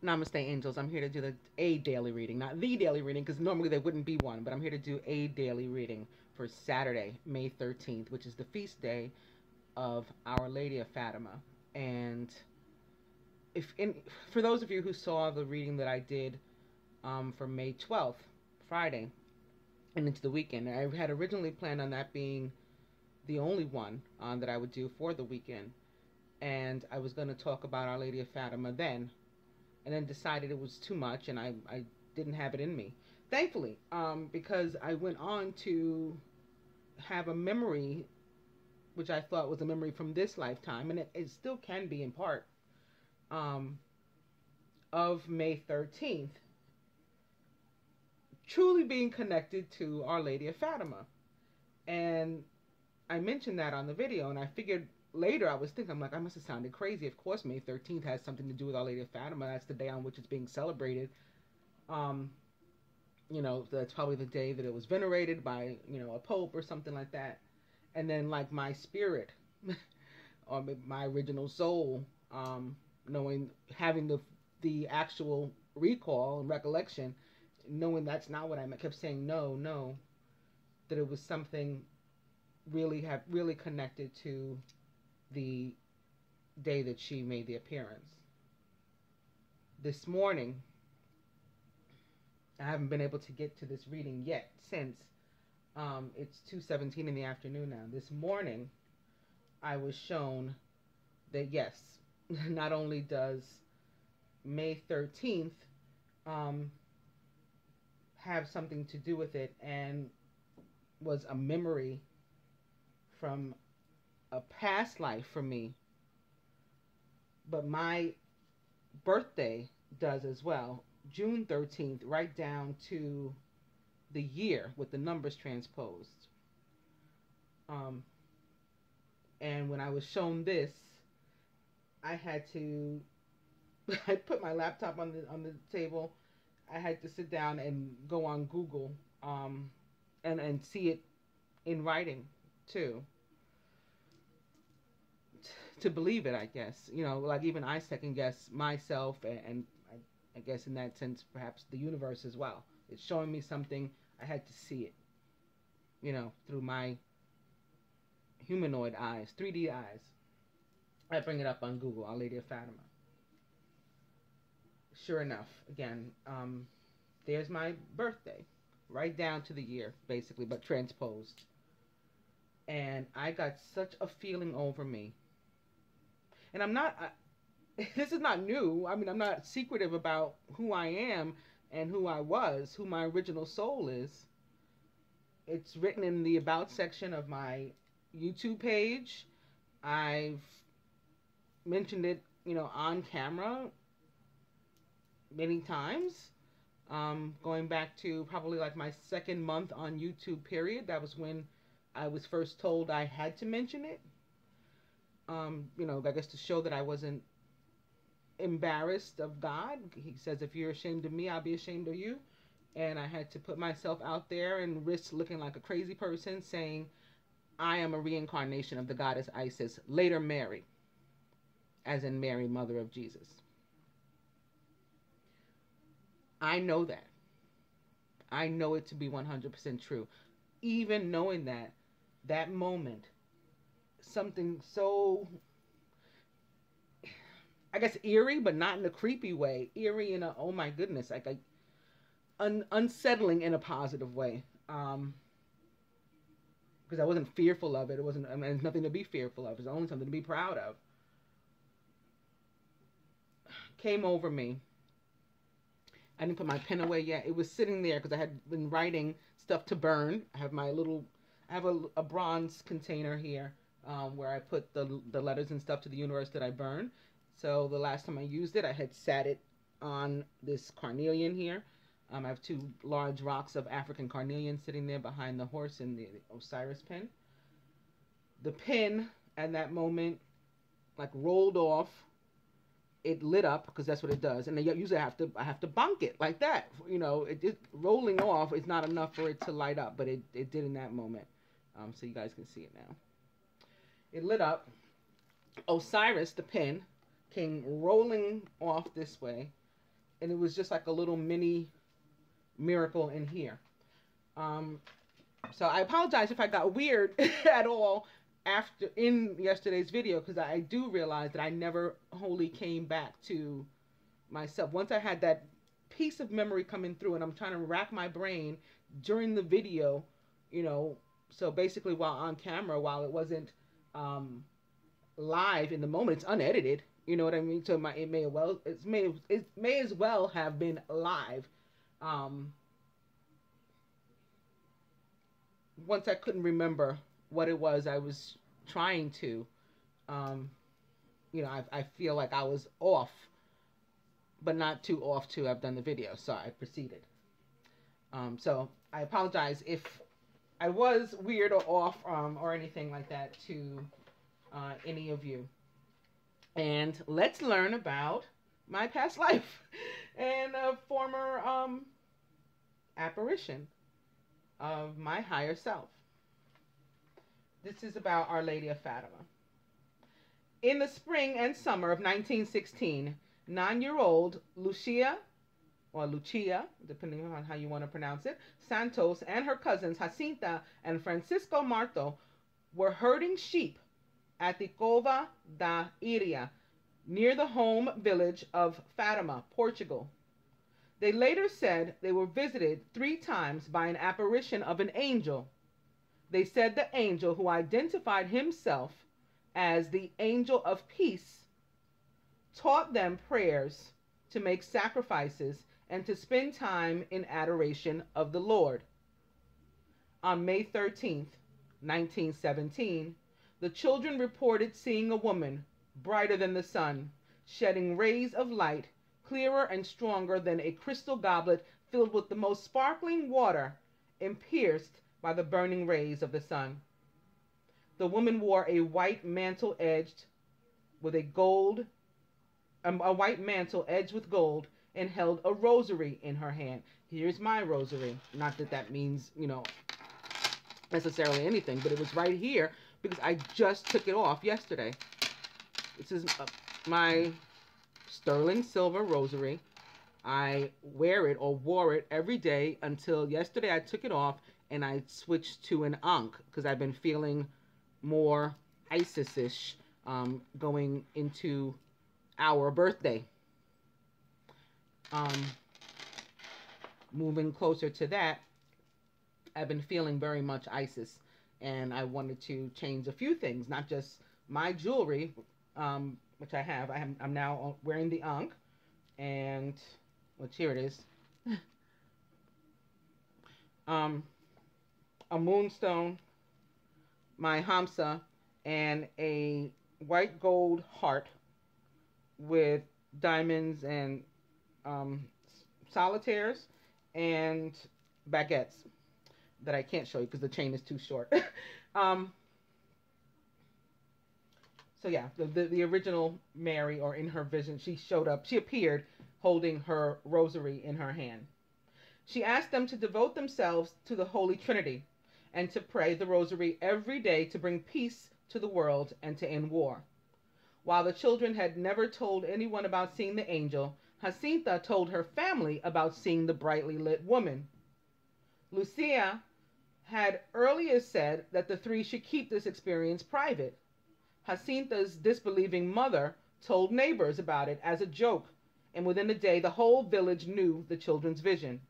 Namaste, angels. I'm here to do a daily reading, not the daily reading, because normally there wouldn't be one, but I'm here to do a daily reading for Saturday, May 13th, which is the feast day of Our Lady of Fatima. And for those of you who saw the reading that I did for May 12th, Friday, and into the weekend, I had originally planned on that being the only one that I would do for the weekend. And I was going to talk about Our Lady of Fatima then, and then decided it was too much and I didn't have it in me. Thankfully, because I went on to have a memory, which I thought was a memory from this lifetime, and it still can be in part, um, of May 13th, truly being connected to Our Lady of Fatima. And I mentioned that on the video, and I figured later I was thinking, I'm like, I must have sounded crazy. Of course, May 13th has something to do with Our Lady of Fatima. That's the day on which it's being celebrated. Um, that's probably the day that it was venerated by, a pope or something like that. And then, like, my spirit, or my original soul, having the actual recall and recollection, knowing that's not what I meant, kept saying, no, that it was something really connected to the day that she made the appearance. This morning, I haven't been able to get to this reading yet since it's 2:17 in the afternoon now. This morning, I was shown that yes, not only does May 13th have something to do with it and was a memory from a past life for me, but my birthday does as well. June 13th, right down to the year with the numbers transposed. And when I was shown this, I had to. I put my laptop on the table. I had to sit down and go on Google, and see it in writing too, to believe it. I guess like even I second guess myself, and I guess in that sense perhaps the universe as well. It's showing me something. I had to see it, through my humanoid eyes, 3D eyes. I bring it up on Google, Our Lady of Fatima. Sure enough, again, there's my birthday, right down to the year, basically, but transposed. And I got such a feeling over me. And this is not new. I mean, I'm not secretive about who I am and who I was, who my original soul is. It's written in the About section of my YouTube page. I've mentioned it, on camera many times. Going back to probably like my second month on YouTube period. That was when I was first told I had to mention it. I guess to show that I wasn't embarrassed of God. He says, if you're ashamed of me, I'll be ashamed of you. And I had to put myself out there and risk looking like a crazy person, saying, I am a reincarnation of the goddess Isis, later Mary, as in Mary, mother of Jesus. I know that. I know it to be 100% true. Even knowing that moment, something so, I guess, eerie, but not in a creepy way. Eerie in a, oh my goodness, like unsettling in a positive way. Because I wasn't fearful of it. It wasn't. I mean, there's nothing to be fearful of. It's only something to be proud of. Came over me. I didn't put my pen away yet. It was sitting there because I had been writing stuff to burn. I have a bronze container here where I put the letters and stuff to the universe that I burn. So the last time I used it, I had sat it on this carnelian here. I have two large rocks of African carnelian sitting there behind the horse in the Osiris pin. The pin at that moment like rolled off. It lit up because that's what it does, and usually I have to bonk it like that. It rolling off is not enough for it to light up, but it did in that moment. So you guys can see it now. It lit up. Osiris, the pin, came rolling off this way, and it was just like a little mini miracle in here. So I apologize if I got weird at all after in yesterday's video, because I do realize that I never wholly came back to myself. Once I had that piece of memory coming through, and I'm trying to rack my brain during the video, you know, so basically while on camera, while it wasn't live in the moment, it's unedited, you know what I mean? So it may as well have been live. Once I couldn't remember what it was I was trying to, you know, I feel like I was off, but not too off to have done the video, so I proceeded. So I apologize if I was weird or off or anything like that to any of you. And let's learn about my past life and a former apparition of my higher self. This is about Our Lady of Fatima. In the spring and summer of 1916, 9-year-old Lucia, depending on how you want to pronounce it, Santos and her cousins Jacinta and Francisco Marto were herding sheep at the Cova da Iria, near the home village of Fatima, Portugal. They later said they were visited 3 times by an apparition of an angel. They said the angel, who identified himself as the angel of peace, taught them prayers, to make sacrifices, and to spend time in adoration of the Lord. On May 13th, 1917, the children reported seeing a woman, brighter than the sun, shedding rays of light, clearer and stronger than a crystal goblet filled with the most sparkling water and pierced by the burning rays of the sun. The woman wore a white mantle edged with white mantle edged with gold, and held a rosary in her hand. Here's my rosary. Not that that means, you know, necessarily anything, but it was right here because I just took it off yesterday. This is my sterling silver rosary. I wear it, or wore it, every day until yesterday. I took it off and I switched to an ankh because I've been feeling more Isis-ish going into our birthday. Moving closer to that, I've been feeling very much Isis, and I wanted to change a few things, not just my jewelry, which I have. I'm now wearing the ankh, and here it is. A moonstone, my hamsa, and a white gold heart with diamonds and solitaires and baguettes that I can't show you because the chain is too short. So yeah, the original Mary, or in her vision, she appeared holding her rosary in her hand. She asked them to devote themselves to the Holy Trinity and to pray the rosary every day to bring peace to the world and to end war. While the children had never told anyone about seeing the angel, Jacinta told her family about seeing the brightly lit woman. Lucia had earlier said that the 3 should keep this experience private. Jacinta's disbelieving mother told neighbors about it as a joke, and within a day the whole village knew the children's vision.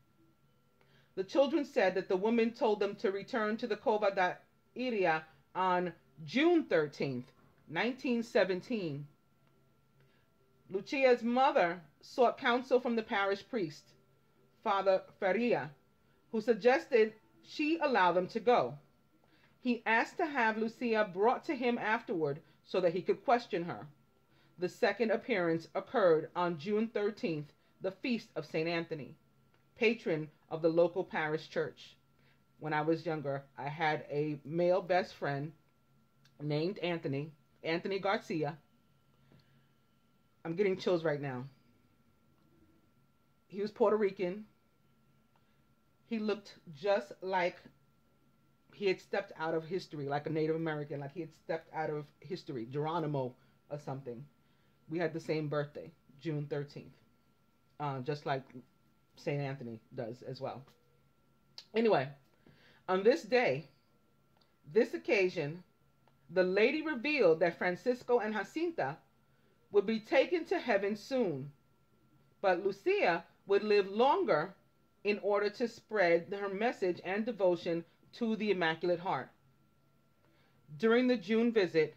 The children said that the woman told them to return to the Cova da Iria on June 13th, 1917. Lucia's mother sought counsel from the parish priest, Father Faria, who suggested she allow them to go. He asked to have Lucia brought to him afterward so that he could question her. The second appearance occurred on June 13th, the feast of St. Anthony, patron of the local parish church. When I was younger, I had a male best friend named Anthony Garcia. I'm getting chills right now. He was Puerto Rican. He looked just like he had stepped out of history, like a Native American, like he had stepped out of history, Geronimo or something. We had the same birthday, June 13th. just like St. Anthony does as well. Anyway, on this day, this occasion, the lady revealed that Francisco and Jacinta would be taken to heaven soon, but Lucia would live longer in order to spread her message and devotion to the Immaculate Heart. During the June visit,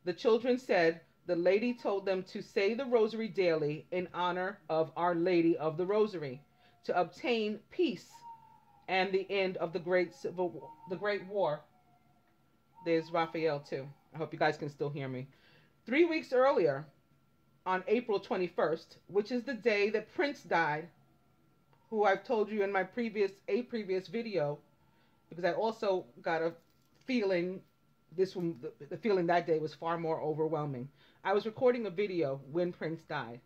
the children said the lady told them to say the Rosary daily in honor of Our Lady of the Rosary, to obtain peace and the end of the Great War. There's Raphael too. I hope you guys can still hear me. 3 weeks earlier, on April 21st, which is the day that Prince died, who I've told you in my previous video, because I also got a feeling the feeling that day was far more overwhelming. I was recording a video when Prince died.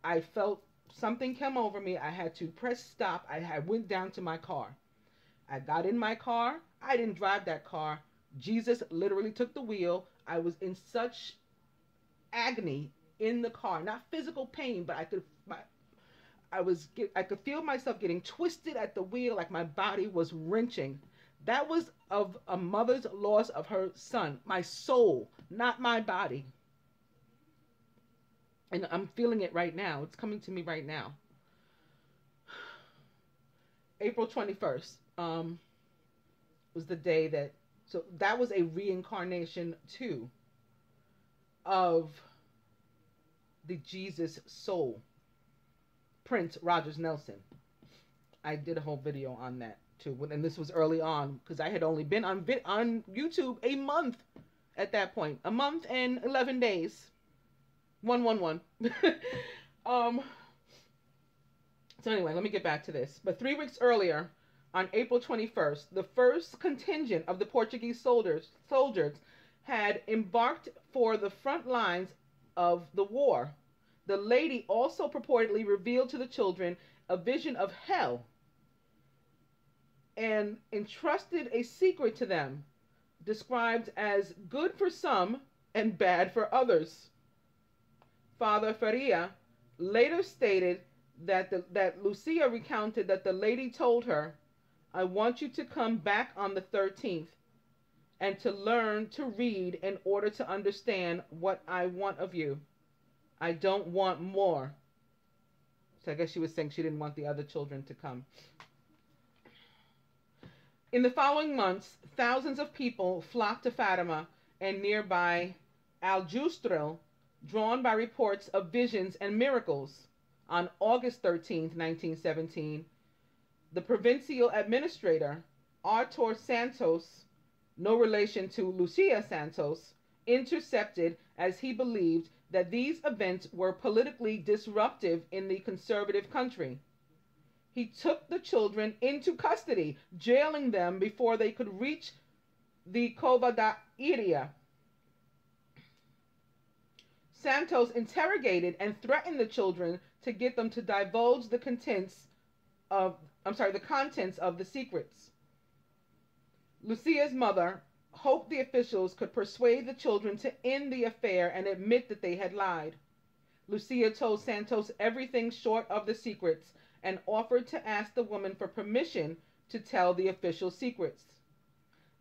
I felt something come over me. I had to press stop. I went down to my car. I got in my car. I didn't drive that car. Jesus literally took the wheel. I was in such agony in the car, not physical pain, but I could feel myself getting twisted at the wheel, like my body was wrenching. That was of a mother's loss of her son, my soul, not my body. And I'm feeling it right now. It's coming to me right now. April 21st was the day that, so that was a reincarnation too of the Jesus soul, Prince Rogers Nelson. I did a whole video on that too, and this was early on because I had only been on YouTube a month at that point, a month and 11 days, 111. So anyway, let me get back to this. But 3 weeks earlier, on April 21st, the first contingent of the Portuguese soldiers had embarked for the front lines of the war. The lady also purportedly revealed to the children a vision of hell and entrusted a secret to them, described as good for some and bad for others. Father Faria later stated that Lucia recounted that the lady told her, "I want you to come back on the 13th and to learn to read in order to understand what I want of you. I don't want more." So I guess she was saying she didn't want the other children to come. In the following months, thousands of people flocked to Fatima and nearby Aljustrel, drawn by reports of visions and miracles. On August 13th, 1917, the provincial administrator, Artur Santos, no relation to Lucia Santos, intercepted as he believed that these events were politically disruptive in the conservative country. He took the children into custody, jailing them before they could reach the Cova da Iria. Santos interrogated and threatened the children to get them to divulge the contents of the secrets. Lucia's mother hoped the officials could persuade the children to end the affair and admit that they had lied. Lucia told Santos everything short of the secrets and offered to ask the woman for permission to tell the official secrets.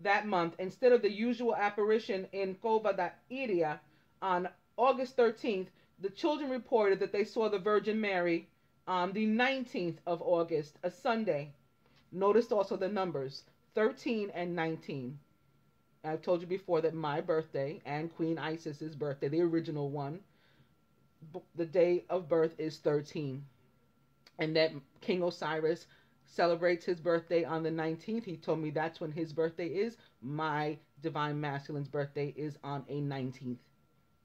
That month, instead of the usual apparition in Cova da Iria, on August 13th, the children reported that they saw the Virgin Mary on the 19th of August, a Sunday. Notice also the numbers, 13 and 19. I've told you before that my birthday and Queen Isis's birthday, the original one, the day of birth is 13. And that King Osiris celebrates his birthday on the 19th. He told me that's when his birthday is. My Divine Masculine's birthday is on a 19th.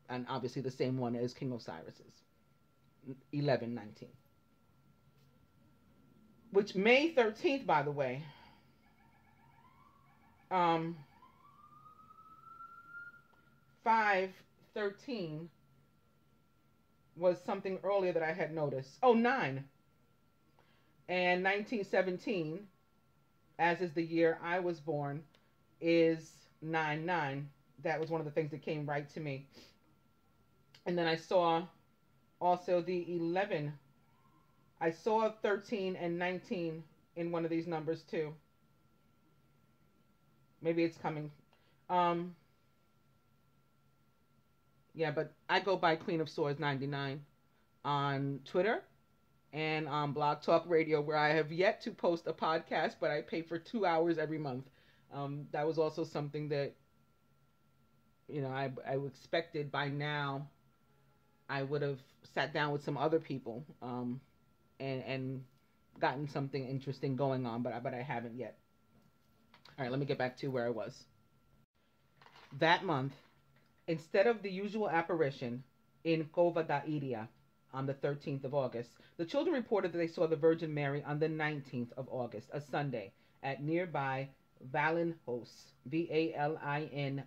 And obviously the same one as King Osiris's, 11/19. Which May 13th, by the way, 5/13 was something earlier that I had noticed. Oh, 9. And 1917, as is the year I was born, is 9/9. That was one of the things that came right to me. And then I saw also the 11 I saw 13 and 19 in one of these numbers too. Maybe it's coming. Um, yeah, but I go by Queen of Swords 99 on Twitter and on Blog Talk Radio, where I have yet to post a podcast, but I pay for 2 hours every month. That was also something that, I expected by now I would have sat down with some other people and gotten something interesting going on, but I haven't yet. All right, let me get back to where I was. That month, instead of the usual apparition in Cova da Iria on the 13th of August, the children reported that they saw the Virgin Mary on the 19th of August, a Sunday, at nearby Valinhos, Valinhos.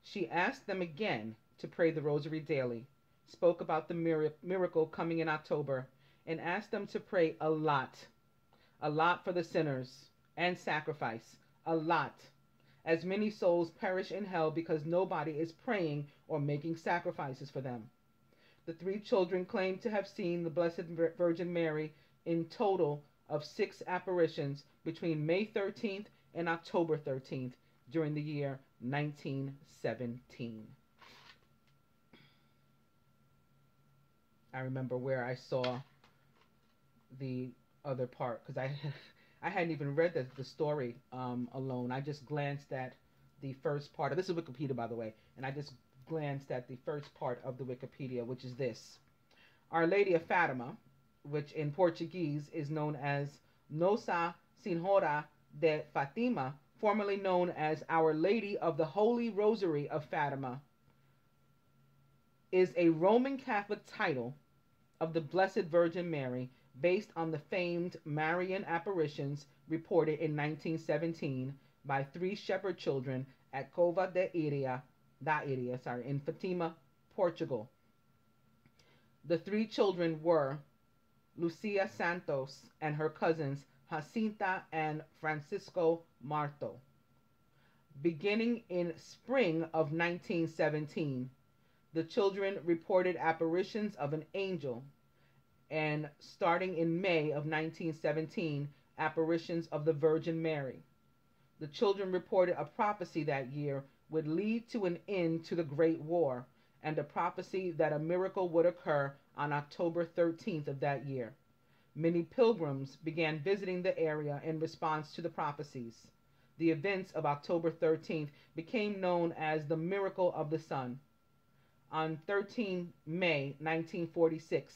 She asked them again to pray the Rosary daily, spoke about the miracle coming in October, and asked them to pray a lot for the sinners and sacrifice, a lot, as many souls perish in hell because nobody is praying or making sacrifices for them. The three children claimed to have seen the Blessed Virgin Mary in total of 6 apparitions between May 13th and October 13th during the year 1917. I remember where I saw the other part, because I hadn't even read the story alone. I just glanced at the first part of this is Wikipedia, by the way, and I just glanced at the first part of the Wikipedia, which is this: Our Lady of Fatima, which in Portuguese is known as Nossa Senhora de Fatima, formerly known as Our Lady of the Holy Rosary of Fatima, is a Roman Catholic title of the Blessed Virgin Mary, based on the famed Marian apparitions reported in 1917 by 3 shepherd children at Cova da Iria, in Fatima, Portugal. The 3 children were Lucia Santos and her cousins Jacinta and Francisco Marto. Beginning in spring of 1917, the children reported apparitions of an angel, and starting in May of 1917, apparitions of the Virgin Mary. The children reported a prophecy that year would lead to an end to the Great War, and a prophecy that a miracle would occur on October 13th of that year. Many pilgrims began visiting the area in response to the prophecies. The events of October 13th became known as the Miracle of the Sun. On 13 May 1946,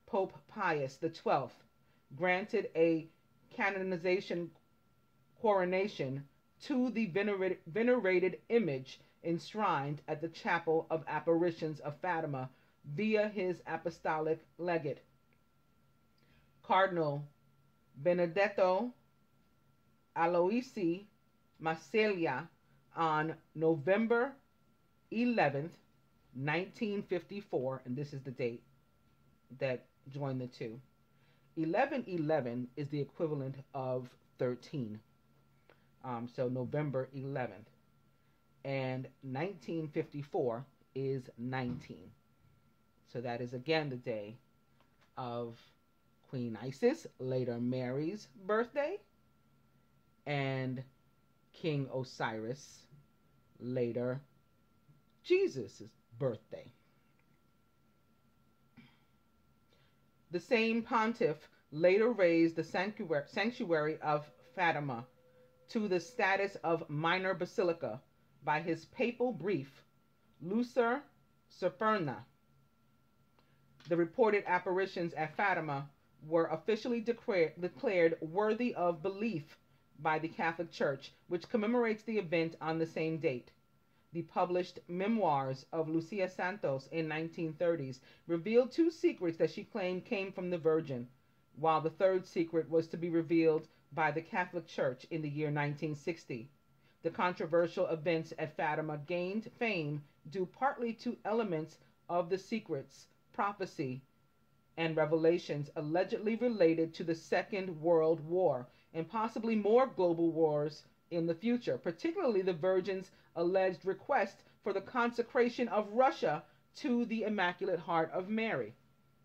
Pope Pius XII granted a canonization coronation to the venerated image enshrined at the Chapel of Apparitions of Fatima via his apostolic legate, Cardinal Benedetto Aloisi Massiglia, on November 11th, 1954, and this is the date that joined the two. 11/11 is the equivalent of 13. So November 11th. And 1954 is 19. So that is again the day of Queen Isis, later Mary's birthday, and King Osiris, later Jesus' birthday. The same pontiff later raised the sanctuary of Fatima to the status of minor basilica by his papal brief, Lucer Superna. The reported apparitions at Fatima were officially declared worthy of belief by the Catholic Church, which commemorates the event on the same date. The published memoirs of Lucia Santos in 1930s revealed 2 secrets that she claimed came from the Virgin, while the 3rd secret was to be revealed by the Catholic Church in the year 1960. The controversial events at Fatima gained fame due partly to elements of the secrets, prophecy, and revelations allegedly related to the Second World War and possibly more global wars in the future, particularly the Virgin's alleged request for the consecration of Russia to the Immaculate Heart of Mary.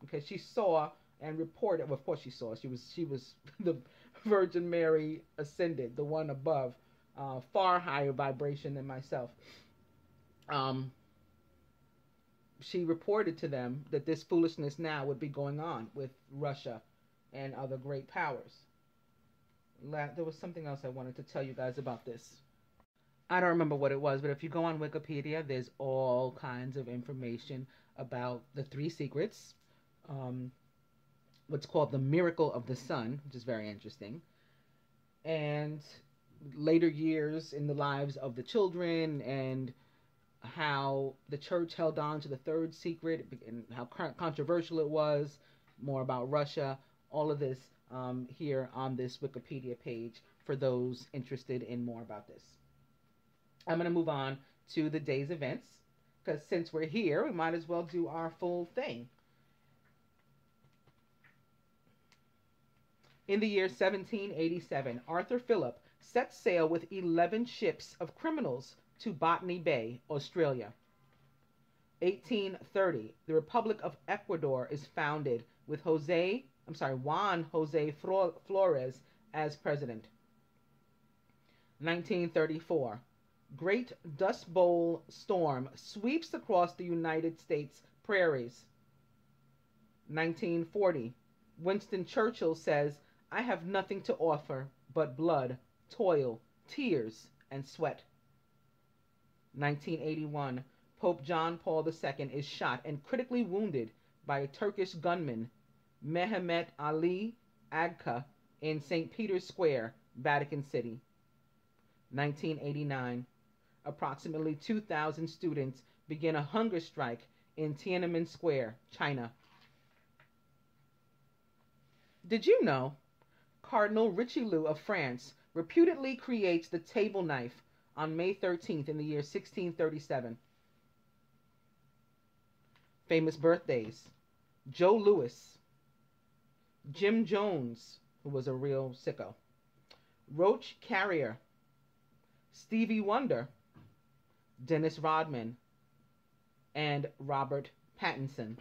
Okay, she saw and reported. Well, of course, she saw. She was the Virgin Mary ascended, the one above, far higher vibration than myself. Um, she reported to them that this foolishness now would be going on with Russia and other great powers. There was something else I wanted to tell you guys about this. I don't remember what it was, but if you go on Wikipedia, there's all kinds of information about the three secrets, um, what's called the miracle of the sun, which is very interesting, and later years in the lives of the children, and how the church held on to the third secret and how controversial it was, more about Russia, all of this here on this Wikipedia page for those interested in more about this. I'm going to move on to the day's events, because since we're here, we might as well do our full thing. In the year 1787, Arthur Phillip set sail with 11 ships of criminals to Botany Bay, Australia. 1830, the Republic of Ecuador is founded with Juan Jose Flores as president. 1934, Great Dust Bowl storm sweeps across the United States prairies. 1940, Winston Churchill says, "I have nothing to offer but blood, toil, tears, and sweat." 1981, Pope John Paul II is shot and critically wounded by a Turkish gunman, Mehmet Ali Agca, in St. Peter's Square, Vatican City. 1989, approximately 2,000 students begin a hunger strike in Tiananmen Square, China. Did you know Cardinal Richelieu of France reputedly creates the table knife on May 13th in the year 1637? Famous birthdays: Joe Louis, Jim Jones, who was a real sicko, Roach Carrier, Stevie Wonder, Dennis Rodman, and Robert Pattinson.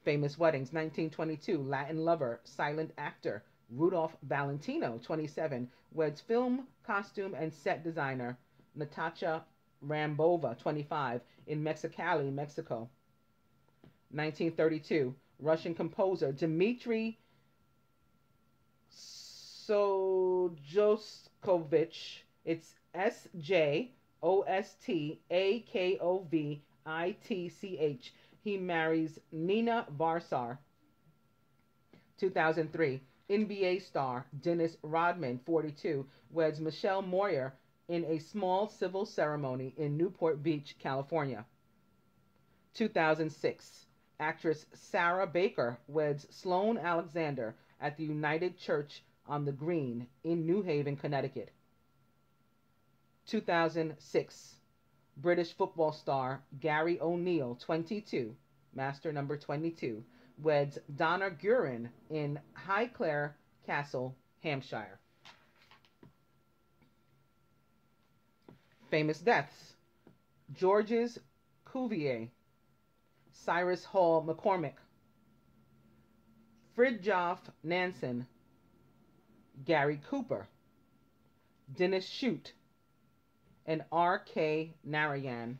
Famous weddings: 1922, Latin lover, silent actor Rudolph Valentino, 27, weds film, costume, and set designer Natasha Rambova, 25, in Mexicali, Mexico. 1932, Russian composer Dmitry Sojoskovich, it's Sjostakovich, he marries Nina Varsar. 2003, NBA star Dennis Rodman, 42, weds Michelle Moyer in a small civil ceremony in Newport Beach, California. 2006, actress Sarah Baker weds Sloan Alexander at the United Church on the Green in New Haven, Connecticut. 2006, British football star Gary O'Neill, 22, master number 22, weds Donna Guerin in Highclere Castle, Hampshire. Famous deaths: Georges Cuvier, Cyrus Hall McCormick, Fridtjof Nansen, Gary Cooper, Dennis Shute, and R.K. Narayan.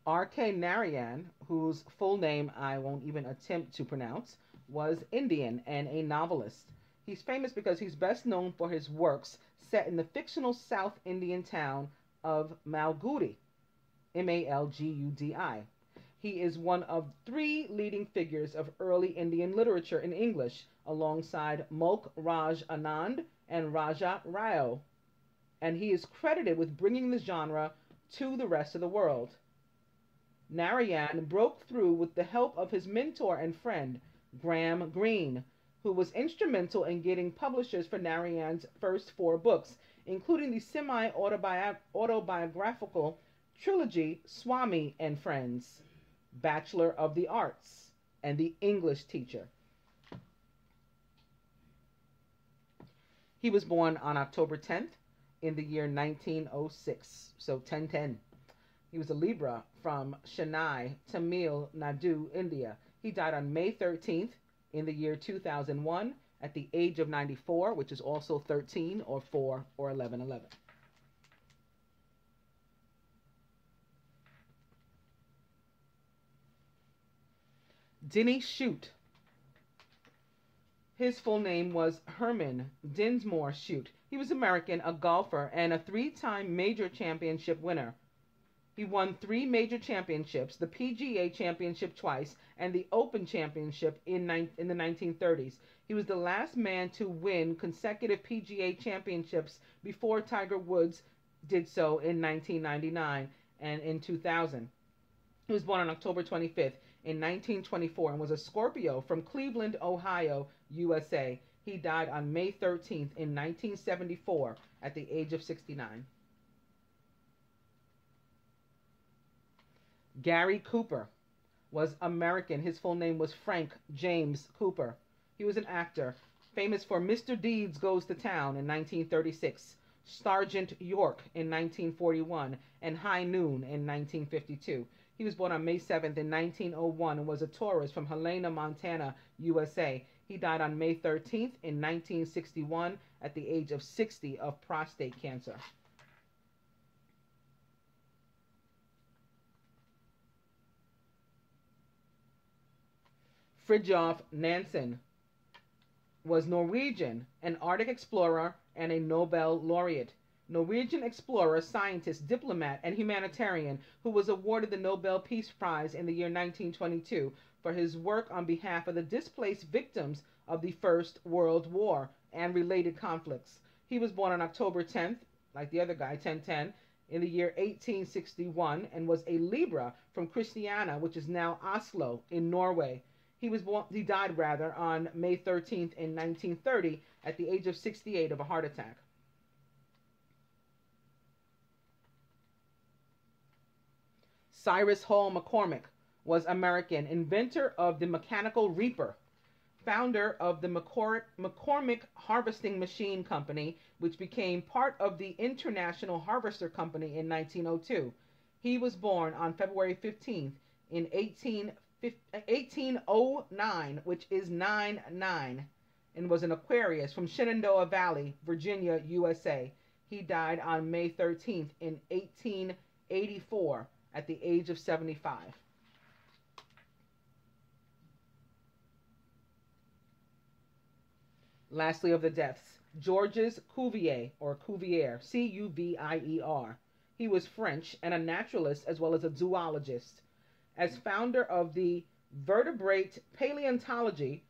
R.K. Narayan, whose full name I won't even attempt to pronounce, was Indian and a novelist. He's famous because he's best known for his works set in the fictional South Indian town of Malgudi, Malgudi. He is one of 3 leading figures of early Indian literature in English, alongside Mulk Raj Anand and Raja Rao, and he is credited with bringing the genre to the rest of the world. Narayan broke through with the help of his mentor and friend, Graham Greene, who was instrumental in getting publishers for Narayan's first 4 books, including the semi-autobiographical trilogy Swami and Friends, Bachelor of the Arts, and The English Teacher. He was born on October 10th in the year 1906, so 1010. He was a Libra from Chennai, Tamil Nadu, India. He died on May 13th in the year 2001 at the age of 94, which is also 13 or 4 or 1111. Denny Shute. His full name was Herman Dinsmore Shute. He was American, a golfer, and a 3-time major championship winner. He won 3 major championships, the PGA Championship twice, and the Open Championship in the 1930s. He was the last man to win consecutive PGA Championships before Tiger Woods did so in 1999 and in 2000. He was born on October 25th in 1924 and was a Scorpio from Cleveland, Ohio, USA. He died on May 13th in 1974 at the age of 69. Gary Cooper was American. His full name was Frank James Cooper. He was an actor, famous for Mr. Deeds Goes to Town in 1936, Sergeant York in 1941, and High Noon in 1952. He was born on May 7th in 1901 and was a tourist from Helena, Montana, USA. He died on May 13th in 1961 at the age of 60 of prostate cancer. Fridtjof Nansen was Norwegian, an Arctic explorer and a Nobel laureate. Norwegian explorer, scientist, diplomat, and humanitarian who was awarded the Nobel Peace Prize in the year 1922 for his work on behalf of the displaced victims of the First World War and related conflicts. He was born on October 10th, like the other guy, 1010, in the year 1861 and was a Libra from Christiania, which is now Oslo in Norway. He died on May 13th in 1930 at the age of 68 of a heart attack. Cyrus Hall McCormick was American, inventor of the mechanical reaper, founder of the McCormick Harvesting Machine Company, which became part of the International Harvester Company in 1902. He was born on February 15th in 1809, which is 99, and was an Aquarius from Shenandoah Valley, Virginia, USA. He died on May 13th in 1884 at the age of 75. Lastly, of the deaths, Georges Cuvier, or Cuvier, Cuvier. He was French and a naturalist as well as a zoologist. As founder of the vertebrate paleontology,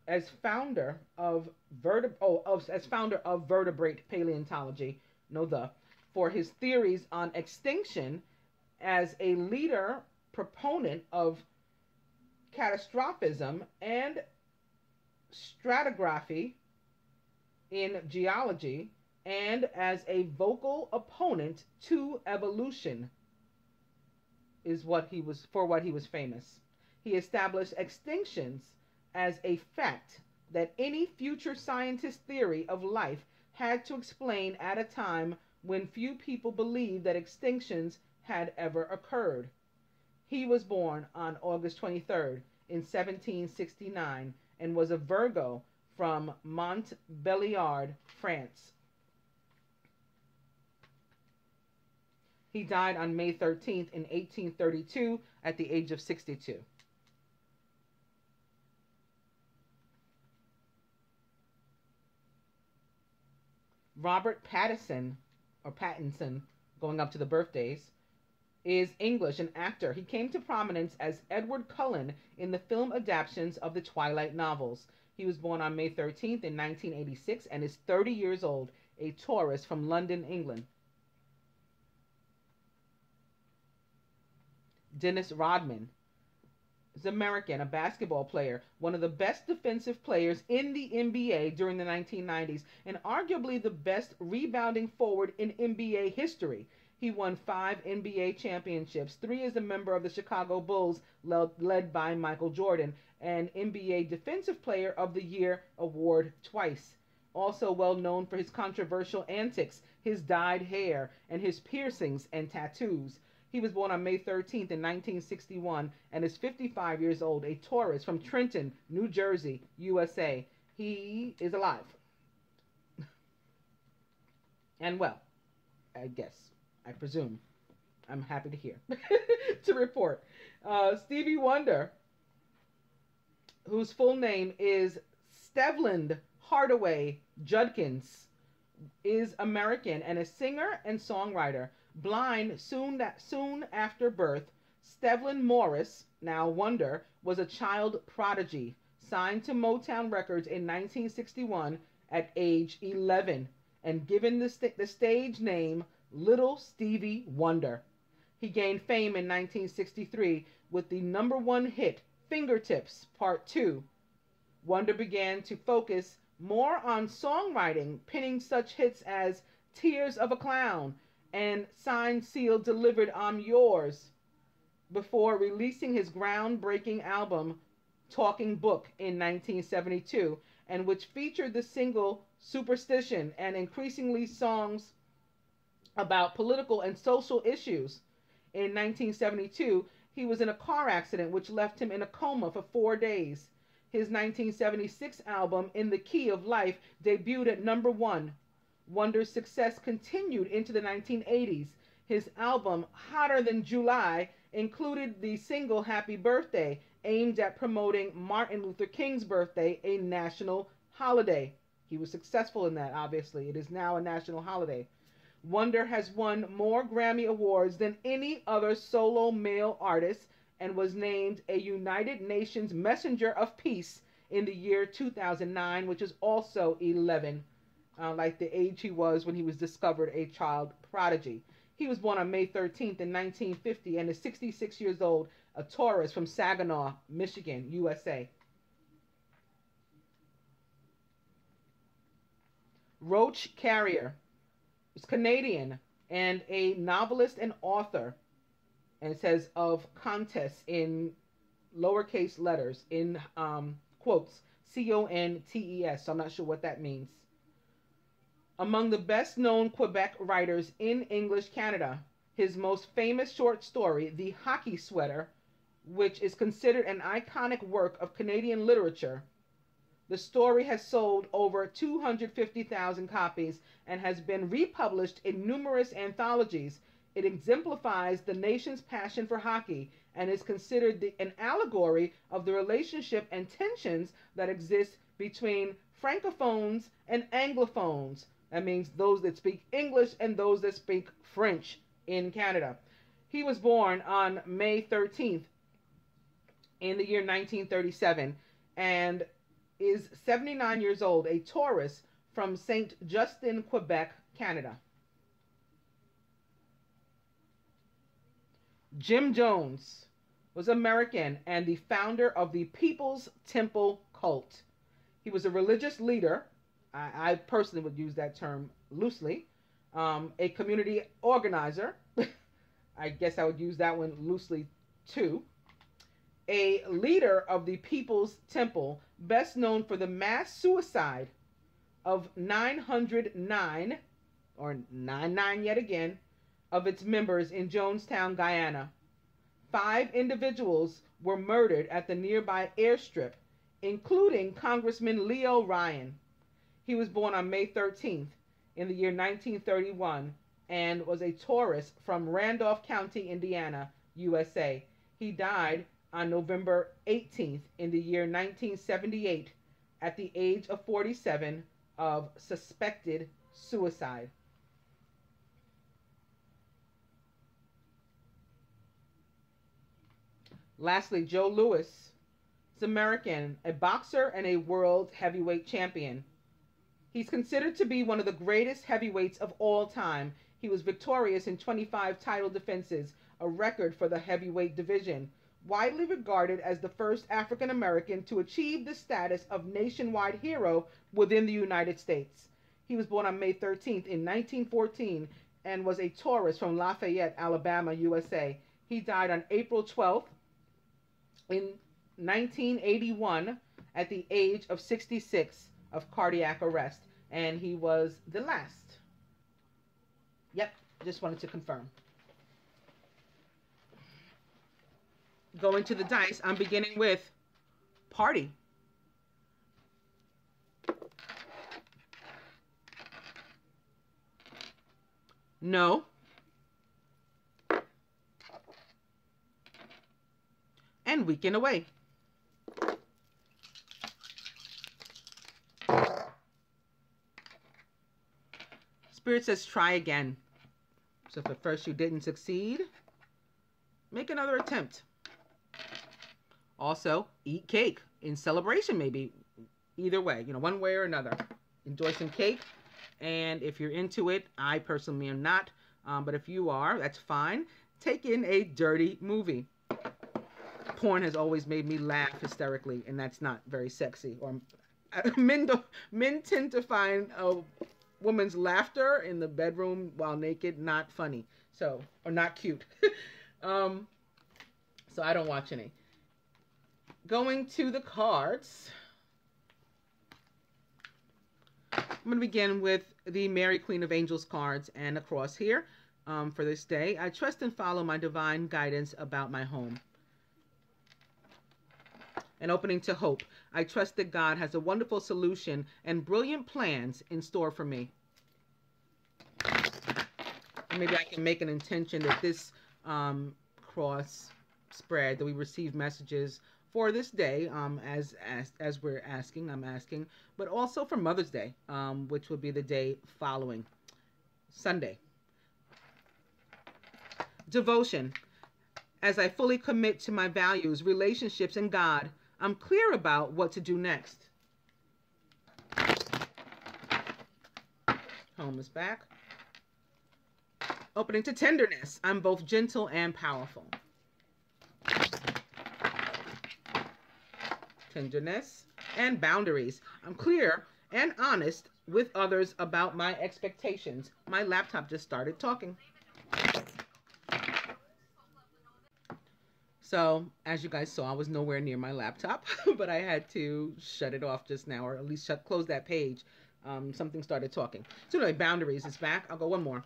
as founder of vertebrate paleontology, for his theories on extinction, as a leader proponent of catastrophism and stratigraphy in geology, and as a vocal opponent to evolution is what he was famous. He established extinctions as a fact that any future scientist theory of life had to explain at a time when few people believed that extinctions had ever occurred. He was born on August 23rd in 1769 and was a Virgo from Montbéliard, France. He died on May 13th in 1832 at the age of 62. Robert Pattinson, going up to the birthdays, is English, an actor. He came to prominence as Edward Cullen in the film adaptations of the Twilight novels. He was born on May 13th in 1986 and is 30 years old, a Taurus from London, England. Dennis Rodman is American, a basketball player, one of the best defensive players in the NBA during the 1990s, and arguably the best rebounding forward in NBA history. He won 5 NBA championships, 3 as a member of the Chicago Bulls, led by Michael Jordan, and NBA Defensive Player of the Year award twice. also well known for his controversial antics, his dyed hair, and his piercings and tattoos. He was born on May 13th in 1961 and is 55 years old, a Taurus from Trenton, New Jersey, USA. He is alive. And well, I guess, I presume. I'm happy to hear, to report. Stevie Wonder, whose full name is Stevland Hardaway Judkins, is American and a singer and songwriter. Blind soon after birth, Stevland Morris, now Wonder, was a child prodigy, signed to Motown Records in 1961 at age 11, and given the stage name Little Stevie Wonder. He gained fame in 1963 with the #1 hit Fingertips Part 2. Wonder began to focus more on songwriting, pinning such hits as Tears of a Clown and Signed, Sealed, Delivered, I'm Yours, before releasing his groundbreaking album Talking Book in 1972, and which featured the single Superstition and increasingly songs about political and social issues. In 1972, he was in a car accident which left him in a coma for 4 days. His 1976 album, In the Key of Life, debuted at #1. Wonder's success continued into the 1980s. His album, Hotter Than July, included the single Happy Birthday, aimed at promoting Martin Luther King's birthday, a national holiday. He was successful in that, obviously. It is now a national holiday. Wonder has won more Grammy Awards than any other solo male artist and was named a United Nations Messenger of Peace in the year 2009, which is also 11, like the age he was when he was discovered a child prodigy. He was born on May 13th in 1950 and is 66 years old, a Taurus from Saginaw, Michigan, USA. Roach Carrier is Canadian and a novelist and author. And it says of contests in lowercase letters, in quotes, CONTES. So I'm not sure what that means. Among the best known Quebec writers in English Canada, his most famous short story, The Hockey Sweater, which is considered an iconic work of Canadian literature. The story has sold over 250,000 copies and has been republished in numerous anthologies. It exemplifies the nation's passion for hockey and is considered an allegory of the relationship and tensions that exist between francophones and anglophones. That means those that speak English and those that speak French in Canada. He was born on May 13th in the year 1937 and is 79 years old, a Taurus from Saint Justin, Quebec, Canada. Jim Jones was American and the founder of the People's Temple cult. He was a religious leader. I personally would use that term loosely. A community organizer. I guess I would use that one loosely too. A leader of the People's Temple, best known for the mass suicide of 909, or 99 yet again, of its members in Jonestown, Guyana. 5 individuals were murdered at the nearby airstrip, including Congressman Leo Ryan. He was born on May 13th in the year 1931 and was a Taurus from Randolph County, Indiana, USA. He died on November 18th in the year 1978 at the age of 47 of suspected suicide. Lastly, Joe Louis is American, a boxer and a world heavyweight champion. He's considered to be one of the greatest heavyweights of all time. He was victorious in 25 title defenses, a record for the heavyweight division. Widely regarded as the first African American to achieve the status of nationwide hero within the United States. He was born on May 13th in 1914 and was a Taurus from Lafayette, Alabama, USA. He died on April 12th in 1981 at the age of 66 of cardiac arrest. and he was the last. Yep, just wanted to confirm. Going to the dice, I'm beginning with party. No. And weekend away. Spirit says try again. So if at first you didn't succeed, make another attempt. Also, eat cake in celebration, maybe. Either way, one way or another. Enjoy some cake. And if you're into it, I personally am not. But if you are, that's fine. Take in a dirty movie. Porn has always made me laugh hysterically, and that's not very sexy. Or men tend to find a woman's laughter in the bedroom while naked not funny. So, or not cute. So I don't watch any. Going to the cards. I'm going to begin with the Mary Queen of Angels cards and a cross here for this day. I trust and follow my divine guidance about my home. An opening to hope. I trust that God has a wonderful solution and brilliant plans in store for me. And maybe I can make an intention that this cross spread, that we receive messages for this day, as we're asking, I'm asking, but also for Mother's Day, which will be the day following Sunday. Devotion. As I fully commit to my values, relationships, and God, I'm clear about what to do next. Home is back. Opening to tenderness. I'm both gentle and powerful. Tenderness and boundaries. I'm clear and honest with others about my expectations. My laptop just started talking. So, as you guys saw, I was nowhere near my laptop, but I had to shut it off just now, or at least close that page. Something started talking. So anyway, boundaries is back. I'll go one more.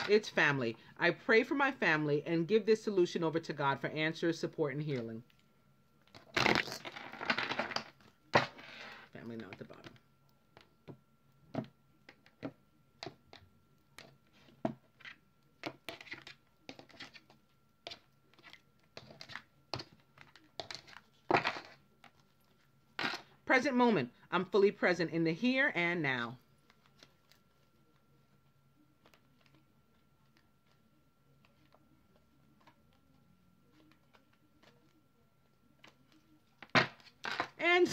It's family. I pray for my family and give this solution over to God for answers, support, and healing. Family now at the bottom. Present moment. I'm fully present in the here and now. And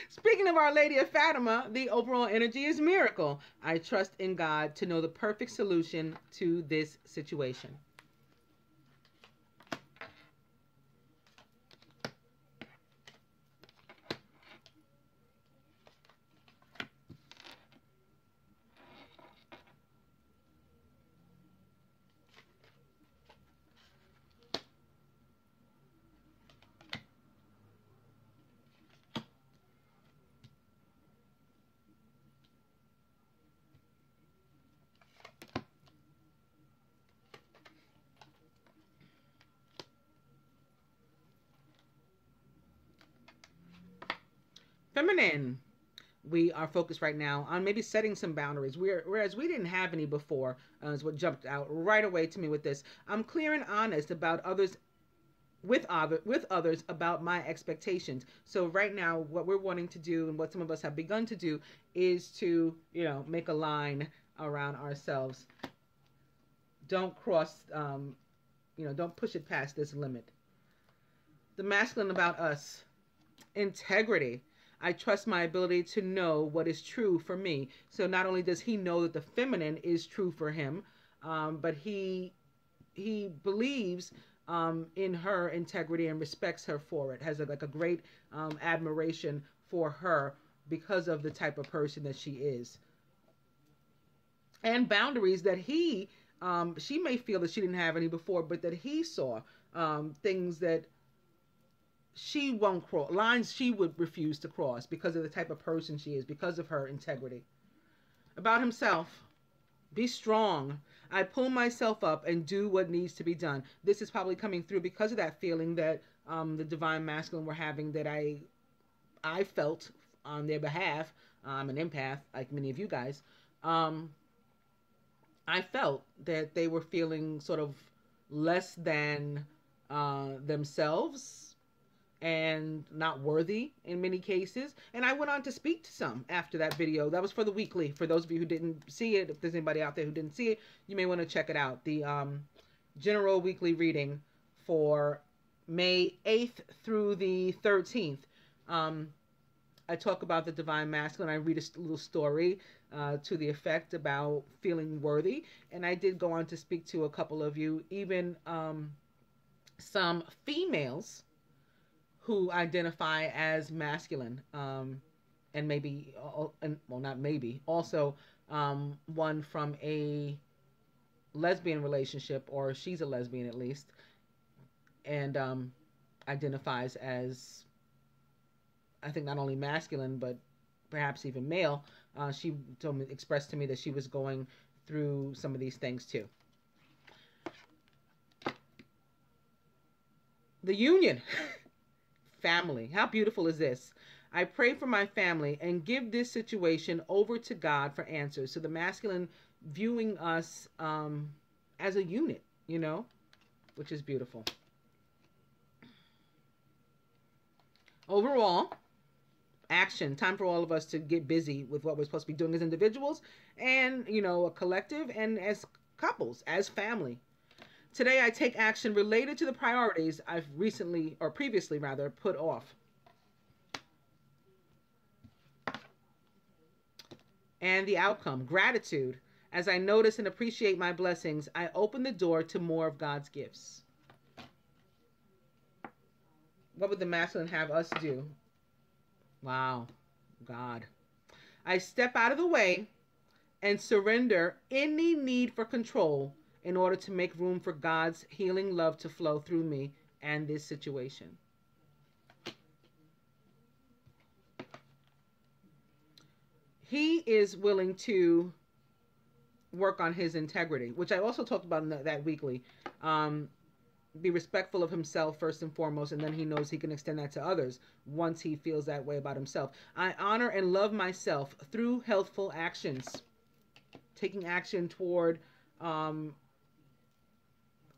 speaking of Our Lady of Fatima, the overall energy is miracle. I trust in God to know the perfect solution to this situation. Feminine. We are focused right now on maybe setting some boundaries. Whereas we didn't have any before, is what jumped out right away to me with this. I'm clear and honest about others, with others about my expectations. So right now, what we're wanting to do, and what some of us have begun to do, is to make a line around ourselves. Don't cross, don't push it past this limit. The masculine about us. Integrity. I trust my ability to know what is true for me. So not only does he know that the feminine is true for him, but he believes in her integrity and respects her for it. Has a great admiration for her because of the type of person that she is. And boundaries that she may feel that she didn't have any before, but that he saw things that she won't cross lines she would refuse to cross because of the type of person she is, because of her integrity. About himself, be strong. I pull myself up and do what needs to be done. This is probably coming through because of that feeling that the divine masculine were having, that I felt on their behalf. I'm an empath, like many of you guys. I felt that they were feeling sort of less than themselves and not worthy in many cases. And I went on to speak to some after that video. That was for the weekly. For those of you who didn't see it, if there's anybody out there who didn't see it, you may want to check it out. The general weekly reading for May 8th through the 13th. I talk about the divine masculine. I read a little story to the effect about feeling worthy. And I did go on to speak to a couple of you, even some females who identify as masculine, and maybe, well, not maybe, also one from a lesbian relationship, or she's a lesbian at least, and identifies as, I think, not only masculine, but perhaps even male. She expressed to me that she was going through some of these things too. The union. Family. How beautiful is this? I pray for my family and give this situation over to God for answers. So the masculine viewing us as a unit, you know, which is beautiful. Overall, action. Time for all of us to get busy with what we're supposed to be doing as individuals and, you know, a collective, and as couples, as family. Today, I take action related to the priorities I've recently, or previously rather, put off. And the outcome, gratitude. As I notice and appreciate my blessings, I open the door to more of God's gifts. What would the masculine have us do? Wow, God. I step out of the way and surrender any need for control in order to make room for God's healing love to flow through me and this situation. He is willing to work on his integrity, which I also talked about in that weekly. Be respectful of himself first and foremost, and then he knows he can extend that to others once he feels that way about himself. I honor and love myself through healthful actions. Taking action toward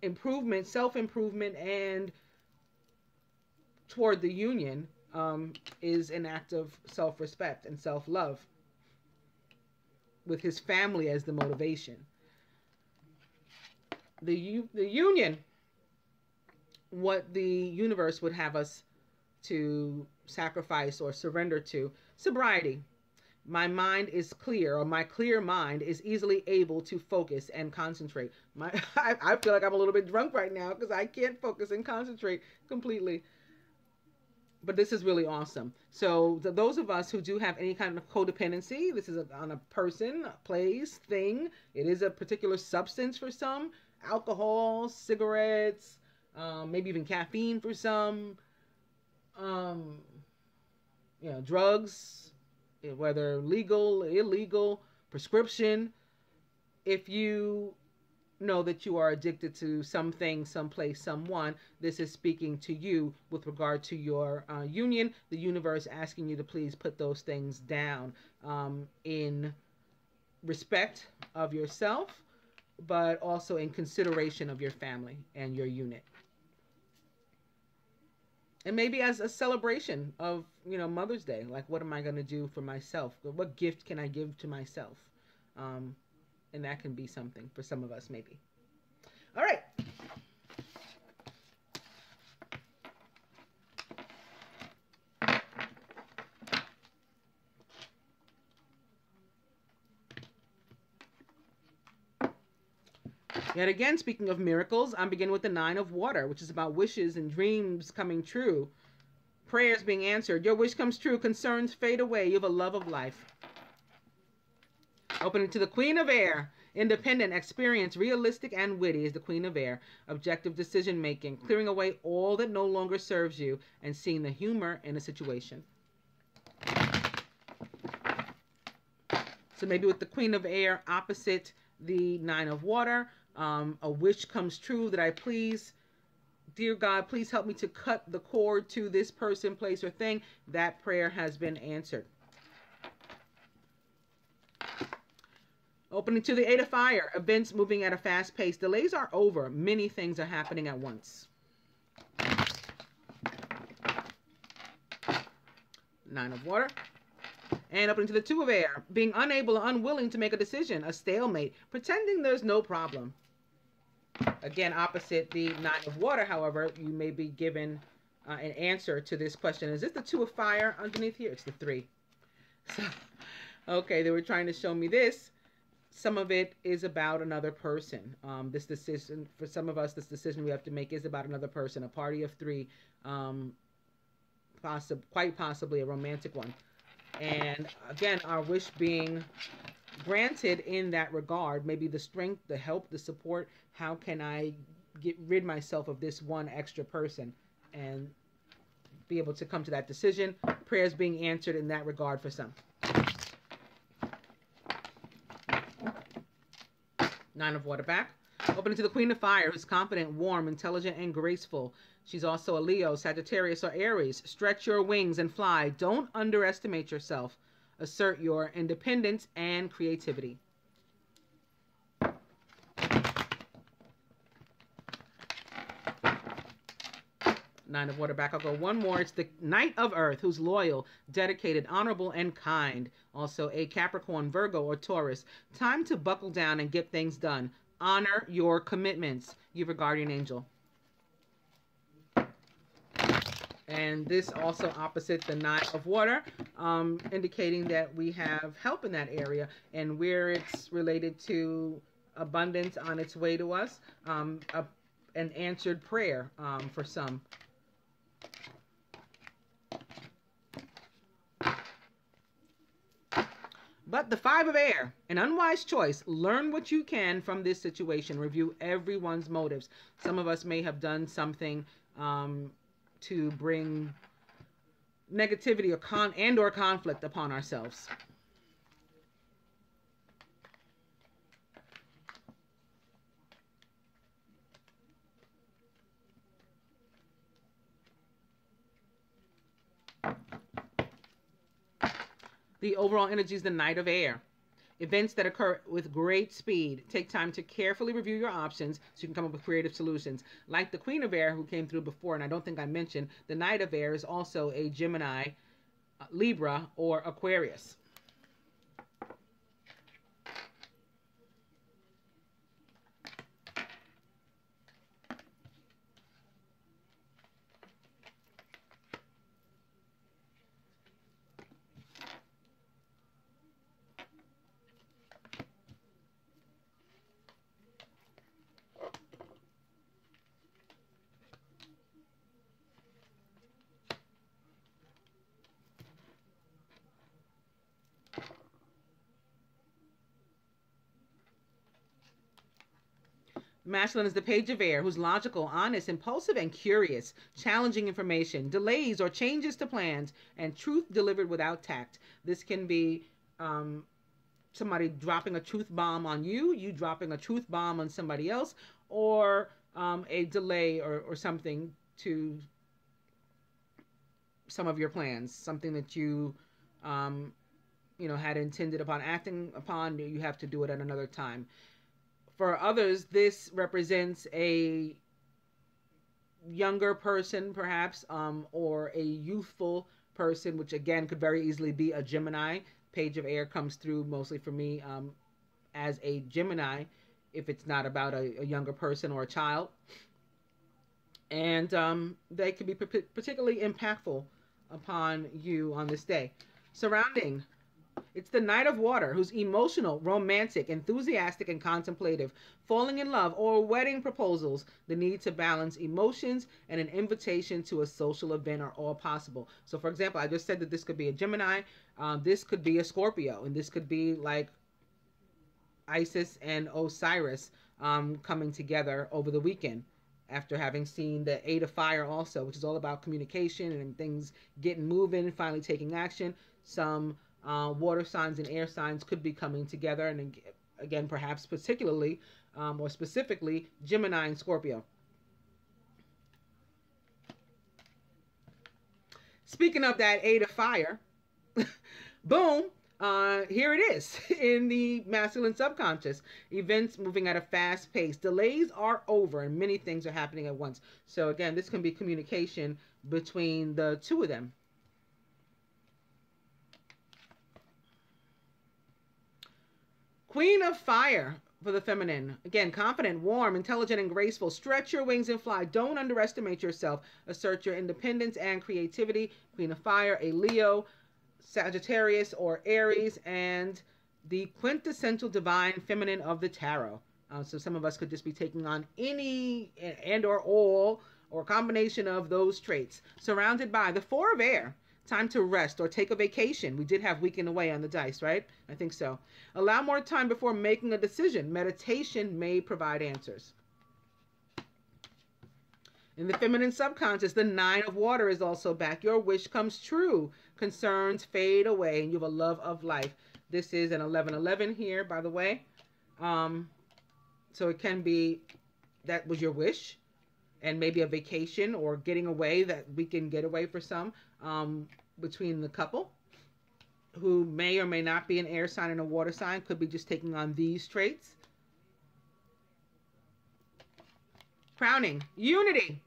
improvement, self-improvement, and toward the union is an act of self-respect and self-love, with his family as the motivation. The union, what the universe would have us to sacrifice or surrender to. Sobriety. My mind is clear, or my clear mind is easily able to focus and concentrate. I feel like I'm a little bit drunk right now because I can't focus and concentrate completely. But this is really awesome. So those of us who do have any kind of codependency, this is on a person, a place, thing. It is a particular substance for some. Alcohol, cigarettes, maybe even caffeine for some. You know, drugs, whether legal, illegal, prescription. If you know that you are addicted to something, someplace, someone, this is speaking to you with regard to your union. The universe asking you to please put those things down in respect of yourself, but also in consideration of your family and your unit. And maybe as a celebration of, you know, Mother's Day, like, what am I going to do for myself? What gift can I give to myself? And that can be something for some of us, maybe. All right. Yet again, speaking of miracles, I'm beginning with the 9 of water, which is about wishes and dreams coming true. Prayers being answered. Your wish comes true. Concerns fade away. You have a love of life. Opening to the Queen of Air. Independent, experienced, realistic, and witty is the Queen of Air. Objective decision making, clearing away all that no longer serves you and seeing the humor in a situation. So maybe with the Queen of Air opposite the Nine of Water, a wish comes true that I please, dear God, please help me to cut the cord to this person, place, or thing. That prayer has been answered. Opening to the Eight of Fire, events moving at a fast pace. Delays are over. Many things are happening at once. Nine of Water. And opening to the Two of Air, being unable or unwilling to make a decision, a stalemate, pretending there's no problem. Again, opposite the Nine of Water, however, you may be given an answer to this question. Is this the Two of Fire underneath here? It's the Three. So, okay, they were trying to show me this. Some of it is about another person. This decision, for some of us, this decision we have to make is about another person. A party of three, quite possibly a romantic one. And again, our wish being granted in that regard, maybe the strength, the help, the support. How can I get rid myself of this one extra person and be able to come to that decision? Prayers being answered in that regard for some. Nine of Water back. Opening to the Queen of Fire, who's confident, warm, intelligent, and graceful. She's also a Leo, Sagittarius, or Aries. Stretch your wings and fly. Don't underestimate yourself. Assert your independence and creativity. Nine of Water back. I'll go one more. It's the Knight of Earth, who's loyal, dedicated, honorable, and kind. Also a Capricorn, Virgo, or Taurus. Time to buckle down and get things done. Honor your commitments. You have a guardian angel. And this also opposite the Nine of Water, indicating that we have help in that area, and where it's related to abundance on its way to us, an answered prayer for some. But the Five of Air, an unwise choice. Learn what you can from this situation. Review everyone's motives. Some of us may have done something to bring negativity or conflict upon ourselves. The overall energy is the Knight of Air. Events that occur with great speed. Take time to carefully review your options so you can come up with creative solutions. Like the Queen of Air, who came through before, and I don't think I mentioned, the Knight of Air is also a Gemini, Libra, or Aquarius. Masculine is the Page of Air, who's logical, honest, impulsive, and curious, challenging information, delays or changes to plans, and truth delivered without tact. This can be somebody dropping a truth bomb on you, you dropping a truth bomb on somebody else, or a delay or something to some of your plans, something that you had intended upon acting upon. You have to do it at another time. For others, this represents a younger person, perhaps, or a youthful person, which again could very easily be a Gemini. Page of Air comes through mostly for me as a Gemini, if it's not about a younger person or a child. And they can be particularly impactful upon you on this day. Surrounding. It's the Knight of Water, who's emotional, romantic, enthusiastic, and contemplative. Falling in love or wedding proposals, the need to balance emotions and an invitation to a social event are all possible. So, for example, I just said that this could be a Gemini. This could be a Scorpio, and this could be like Isis and Osiris coming together over the weekend, after having seen the Eight of Fire also, which is all about communication and things getting moving, finally taking action. Some water signs and air signs could be coming together, and again, perhaps particularly or specifically Gemini and Scorpio. Speaking of that Eight of Fire, boom, here it is in the masculine subconscious. Events moving at a fast pace. Delays are over and many things are happening at once. So again, this can be communication between the two of them. Queen of Fire for the feminine. Again, confident, warm, intelligent, and graceful. Stretch your wings and fly. Don't underestimate yourself. Assert your independence and creativity. Queen of Fire, a Leo, Sagittarius, or Aries, and the quintessential divine feminine of the tarot. So some of us could just be taking on any and or all or combination of those traits. Surrounded by the Four of Air. Time to rest or take a vacation. We did have weekend away on the dice, right? I think so. Allow more time before making a decision. Meditation may provide answers. In the feminine subconscious, the Nine of Water is also back. Your wish comes true. Concerns fade away, and you have a love of life. This is an 1111 here, by the way. So it can be that was your wish, and maybe a vacation or getting away, that we can get away for some, between the couple who may or may not be an air sign and a water sign, could be just taking on these traits. Crowning, unity.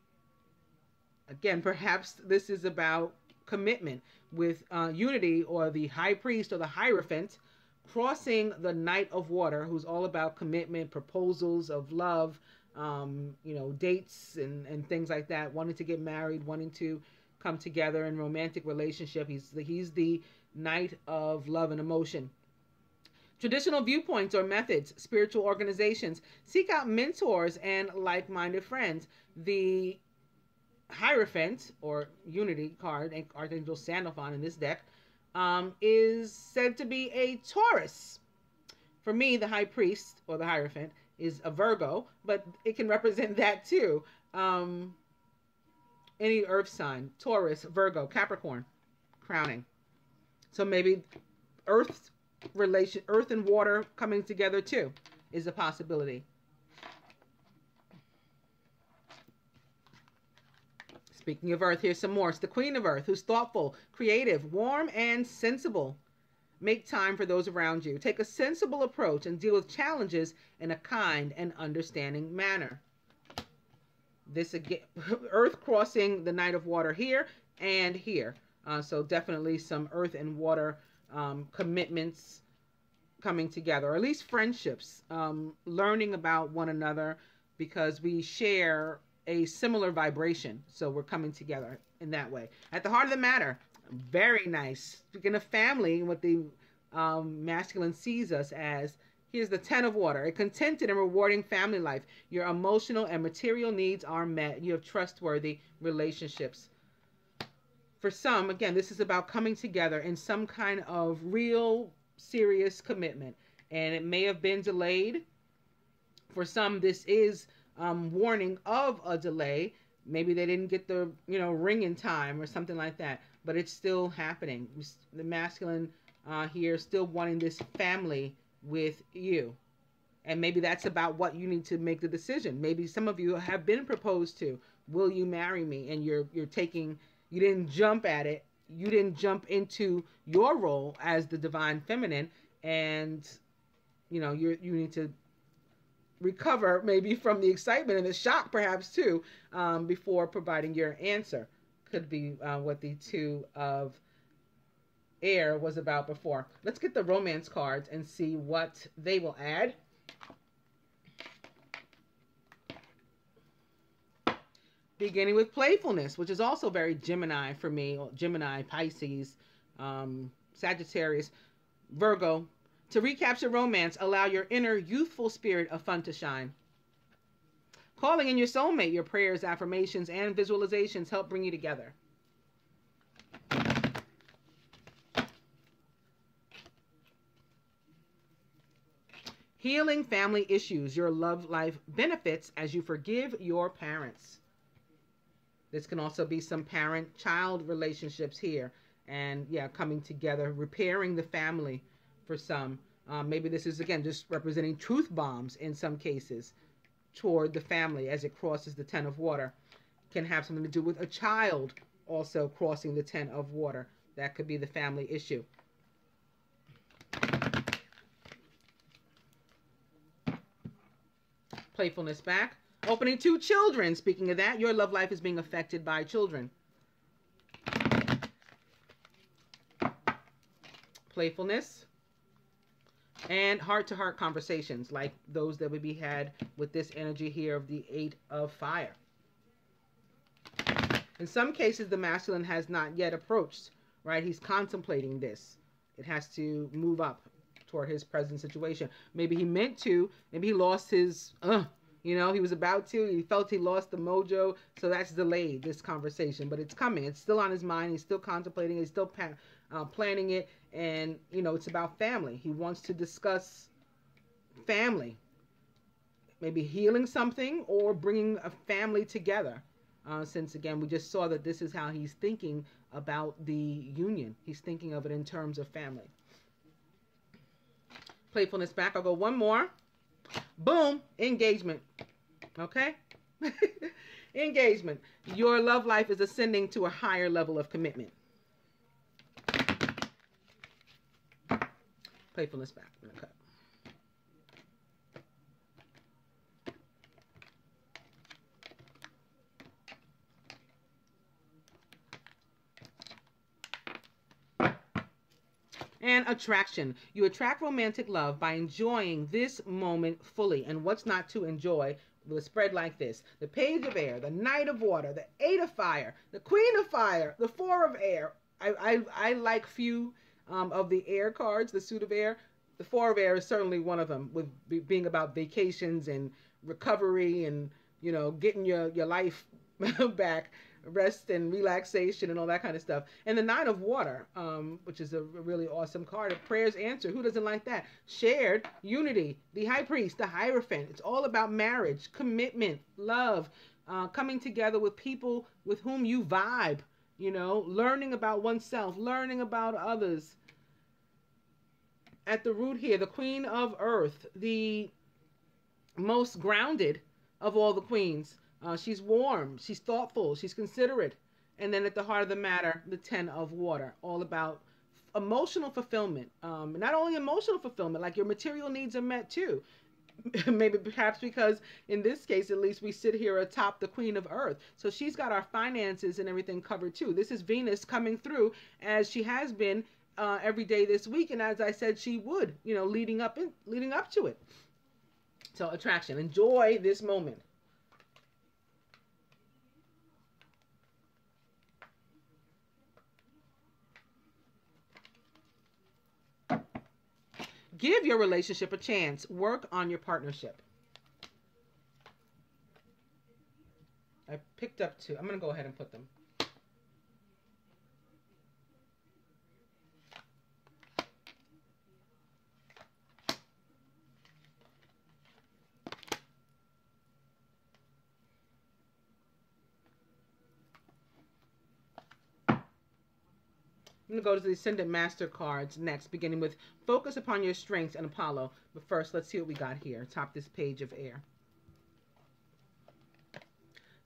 Again, perhaps this is about commitment with unity, or the high priest or the Hierophant crossing the Knight of Water, who's all about commitment, proposals of love, dates and things like that, wanting to get married, wanting to come together in romantic relationship. He's the Knight of Love and Emotion. Traditional viewpoints or methods, spiritual organizations. Seek out mentors and like-minded friends. The Hierophant, or Unity card, and Archangel Sandalphon in this deck, is said to be a Taurus. For me, the High Priest, or the Hierophant, is a Virgo, but it can represent that too. Any earth sign, Taurus, Virgo, Capricorn, crowning. So maybe earth and water coming together too is a possibility. Speaking of earth, here's some more. It's the Queen of Earth, who's thoughtful, creative, warm, and sensible. Make time for those around you. Take a sensible approach and deal with challenges in a kind and understanding manner. This again, earth crossing the Knight of Water here and here. So definitely some earth and water commitments coming together, or at least friendships, learning about one another because we share a similar vibration. So we're coming together in that way. At the heart of the matter, very nice. Speaking of family, what the masculine sees us as, here's the Ten of Water, a contented and rewarding family life. Your emotional and material needs are met. You have trustworthy relationships. For some, again, this is about coming together in some kind of real, serious commitment. And it may have been delayed. For some, this is warning of a delay. Maybe they didn't get the ring in time or something like that. But it's still happening. The masculine here still wanting this family with you. And maybe that's about what you need to make the decision. Maybe some of you have been proposed to. Will you marry me? And you're taking... You didn't jump at it. You didn't jump into your role as the divine feminine, and you need to recover maybe from the excitement and the shock, perhaps too, before providing your answer. Could be what the Two of Air was about before. Let's get the romance cards and see what they will add. Beginning with playfulness, which is also very Gemini for me. Gemini, Pisces, Sagittarius, Virgo. To recapture romance, allow your inner youthful spirit of fun to shine. Calling in your soulmate, your prayers, affirmations, and visualizations help bring you together. Healing family issues. Your love life benefits as you forgive your parents. This can also be some parent-child relationships here. And yeah, coming together, repairing the family for some. Maybe this is, again, just representing truth bombs in some cases toward the family as it crosses the 10 of water. Can have something to do with a child also crossing the 10 of water. That could be the family issue. Playfulness back. Opening to children. Speaking of that, your love life is being affected by children. Playfulness. And heart-to-heart conversations like those that would be had with this energy here of the 8 of fire. In some cases, the masculine has not yet approached, right? He's contemplating this. It has to move up toward his present situation. Maybe he meant to. Maybe he lost his, he was about to. He felt he lost the mojo. So that's delayed, this conversation. But it's coming. It's still on his mind. He's still contemplating. He's still planning it. And, it's about family. He wants to discuss family. Maybe healing something or bringing a family together. Since, again, we just saw that this is how he's thinking about the union. He's thinking of it in terms of family. Playfulness back. I'll go one more. Boom. Engagement. Okay? Engagement. Your love life is ascending to a higher level of commitment. Playfulness back. Okay. And attraction. You attract romantic love by enjoying this moment fully. And what's not to enjoy will spread like this. The Page of Air, the Knight of Water, the 8 of Fire, the Queen of Fire, the 4 of Air. I like few of the air cards, the Suit of Air. The 4 of Air is certainly one of them, with being about vacations and recovery and, getting your life back. Rest and relaxation and all that kind of stuff. And the 9 of Water, which is a really awesome card. Prayers answered. Who doesn't like that? Shared unity. The High Priest, the Hierophant. It's all about marriage, commitment, love, coming together with people with whom you vibe, learning about oneself, learning about others. At the root here, the Queen of Earth, the most grounded of all the queens. She's warm, she's thoughtful, she's considerate. And then at the heart of the matter, the 10 of Water, all about emotional fulfillment. Not only emotional fulfillment, like your material needs are met too. Maybe perhaps because in this case, at least we sit here atop the Queen of Earth. So she's got our finances and everything covered too. This is Venus coming through as she has been every day this week. And as I said, she would, leading up to it. So attraction, enjoy this moment. Give your relationship a chance. Work on your partnership. I picked up 2. I'm going to go ahead and put them. I'm going to go to the Ascendant Master cards next, beginning with Focus upon your strengths and Apollo. But first, let's see what we got here. Top this Page of Air.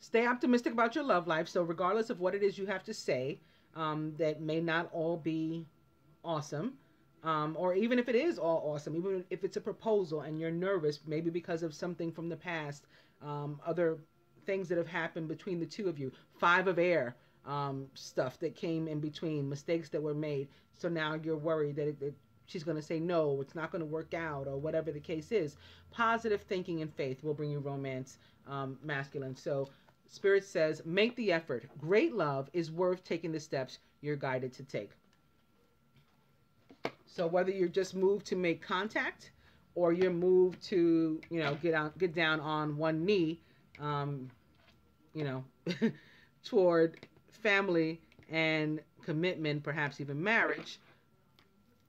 Stay optimistic about your love life. So regardless of what it is you have to say, that may not all be awesome, or even if it is all awesome, even if it's a proposal and you're nervous, maybe because of something from the past, other things that have happened between the two of you. 5 of Air. Stuff that came in between, mistakes that were made. So now you're worried that she's going to say no, it's not going to work out, or whatever the case is. Positive thinking and faith will bring you romance, masculine. So Spirit says, make the effort. Great love is worth taking the steps you're guided to take. So whether you're just moved to make contact, or you're moved to, get down on one knee, toward family and commitment, perhaps even marriage,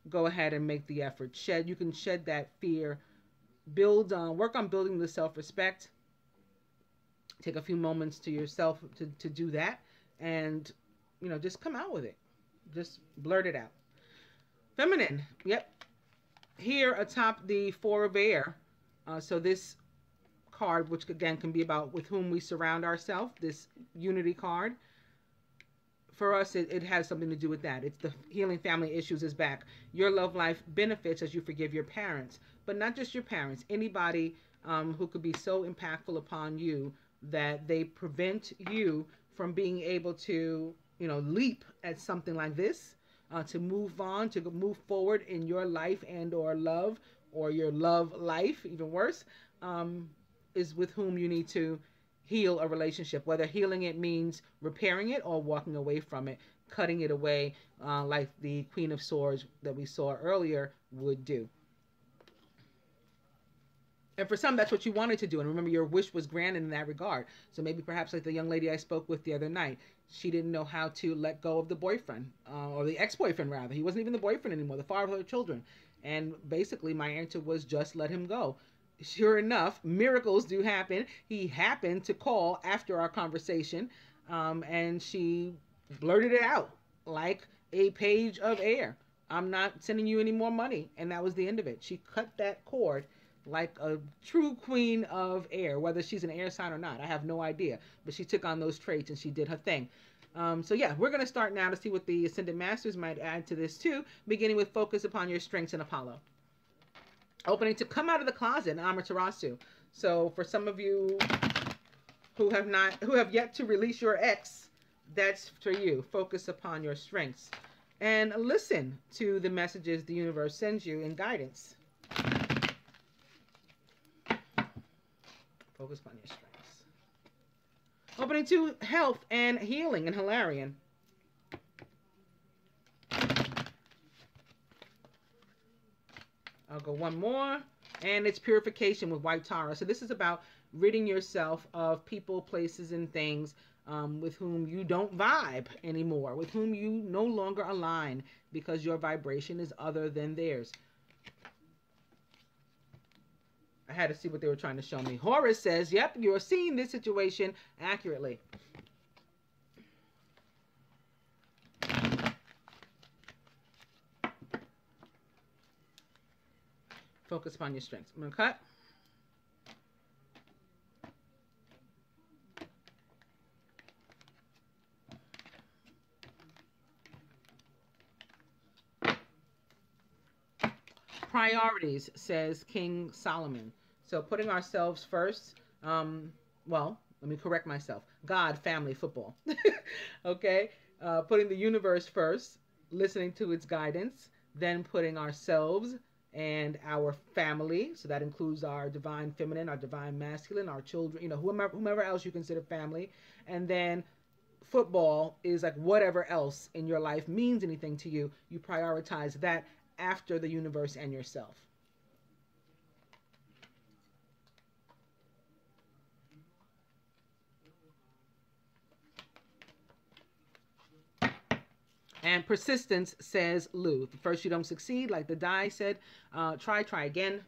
go ahead and make the effort. You can shed that fear work on building the self-respect. Take a few moments to yourself to do that, and just come out with it. Just blurt it out. Feminine. Yep. Here atop the Four of Air. So this card, which again can be about with whom we surround ourselves, this unity card. For us, it has something to do with that. It's the healing family issues is back. Your love life benefits as you forgive your parents, but not just your parents. Anybody who could be so impactful upon you that they prevent you from being able to, leap at something like this, to move on, to move forward in your life and or love, or your love life, even worse, is with whom you need to heal a relationship. Whether healing it means repairing it or walking away from it, cutting it away, like the Queen of Swords that we saw earlier would do. And for some, that's what you wanted to do. And remember, your wish was granted in that regard. So maybe perhaps like the young lady I spoke with the other night, she didn't know how to let go of the boyfriend, or the ex-boyfriend rather. He wasn't even the boyfriend anymore, the father of her children. And basically my answer was just let him go. Sure enough, miracles do happen. He happened to call after our conversation, and she blurted it out like a page of air. I'm not sending you any more money. And that was the end of it. She cut that cord like a true queen of air. Whether she's an air sign or not, I have no idea. But she took on those traits and she did her thing. So yeah, we're going to start now to see what the Ascended Masters might add to this too, beginning with focus upon your strengths in Apollo. Opening to come out of the closet in Amaterasu. So for some of you who have yet to release your ex, that's for you. Focus upon your strengths and listen to the messages the universe sends you in guidance. Focus upon your strengths. Opening to health and healing in Hilarion. I'll go one more. And it's purification with White Tara. So this is about ridding yourself of people, places, and things with whom you don't vibe anymore, with whom you no longer align because your vibration is other than theirs. I had to see what they were trying to show me. Horus says, yep, you're seeing this situation accurately. Focus upon your strengths. I'm going to cut. Priorities, says King Solomon. So putting ourselves first, well, let me correct myself. God, family, football. Okay? Putting the universe first, listening to its guidance, then putting ourselves and our family, so that includes our divine feminine, our divine masculine, our children, whomever else you consider family. And then football is like whatever else in your life means anything to you. You prioritize that after the universe and yourself. And persistence, says Lou. First you don't succeed, like the die said. Try again.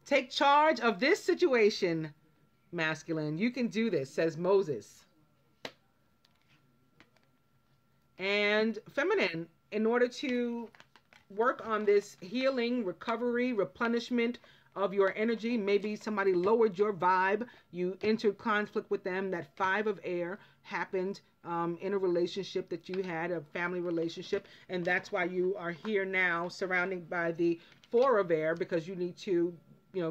Take charge of this situation, masculine. You can do this, says Moses. And feminine, in order to work on this healing, recovery, replenishment of your energy. Maybe somebody lowered your vibe. You entered conflict with them. That 5 of air happened in a relationship that you had, a family relationship. And that's why you are here now surrounded by the 4 of air, because you need to,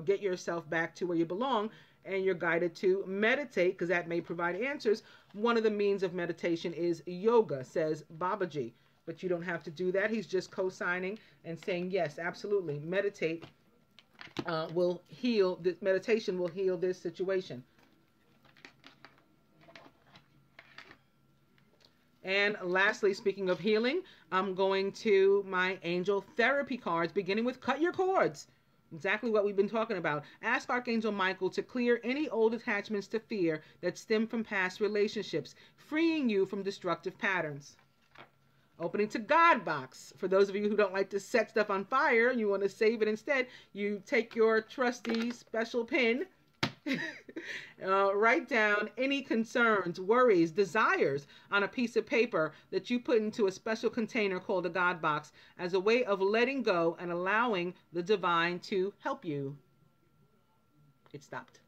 get yourself back to where you belong. And you're guided to meditate, because that may provide answers. One of the means of meditation is yoga, says Babaji. But you don't have to do that. He's just co-signing and saying, yes, absolutely. Meditate will heal. Meditation will heal this situation. And lastly, speaking of healing, I'm going to my angel therapy cards, beginning with cut your cords. Exactly what we've been talking about. Ask Archangel Michael to clear any old attachments to fear that stem from past relationships, freeing you from destructive patterns. Opening to God box. For those of you who don't like to set stuff on fire, you want to save it instead, you take your trusty special pen, write down any concerns, worries, desires on a piece of paper that you put into a special container called a God box as a way of letting go and allowing the divine to help you. It stopped.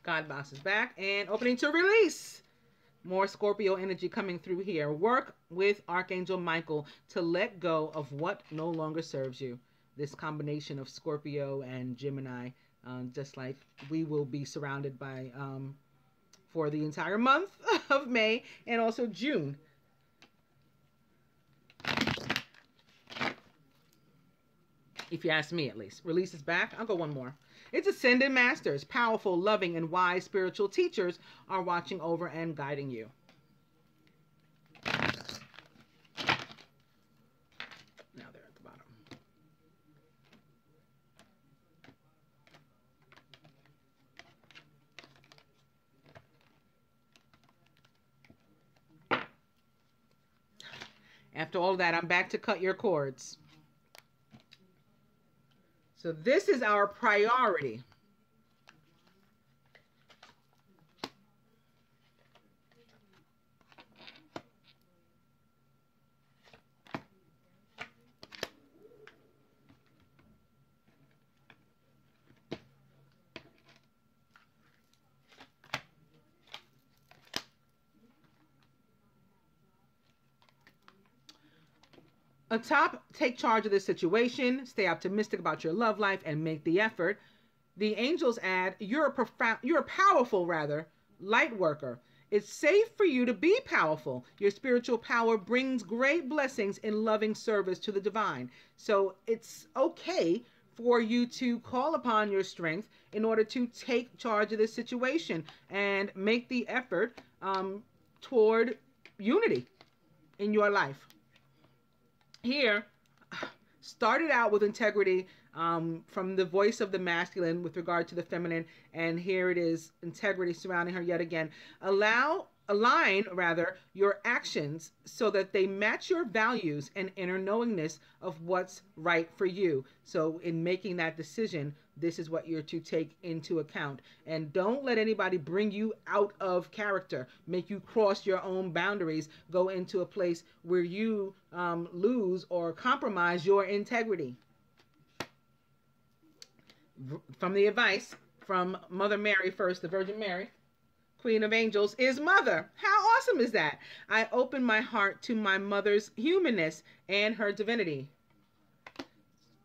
God box is back and opening to release. More Scorpio energy coming through here. Work with Archangel Michael to let go of what no longer serves you. This combination of Scorpio and Gemini, just like we will be surrounded by for the entire month of May and also June. If you ask me, at least. Release is back. I'll go one more. Its ascended masters, powerful, loving, and wise spiritual teachers are watching over and guiding you. Now they're at the bottom. After all that, I'm back to cut your cords. So this is our priority. Atop, take charge of this situation, stay optimistic about your love life, and make the effort. The angels add, you're a powerful light worker. It's safe for you to be powerful. Your spiritual power brings great blessings in loving service to the divine. So it's okay for you to call upon your strength in order to take charge of this situation and make the effort toward unity in your life. Here, started out with integrity from the voice of the masculine with regard to the feminine, and here it is, integrity surrounding her yet again. Align your actions so that they match your values and inner knowingness of what's right for you. So in making that decision, this is what you're to take into account. And don't let anybody bring you out of character, make you cross your own boundaries, go into a place where you lose or compromise your integrity. From the advice from Mother Mary first, the Virgin Mary, Queen of Angels, is mother. How awesome is that? I open my heart to my mother's humanness and her divinity.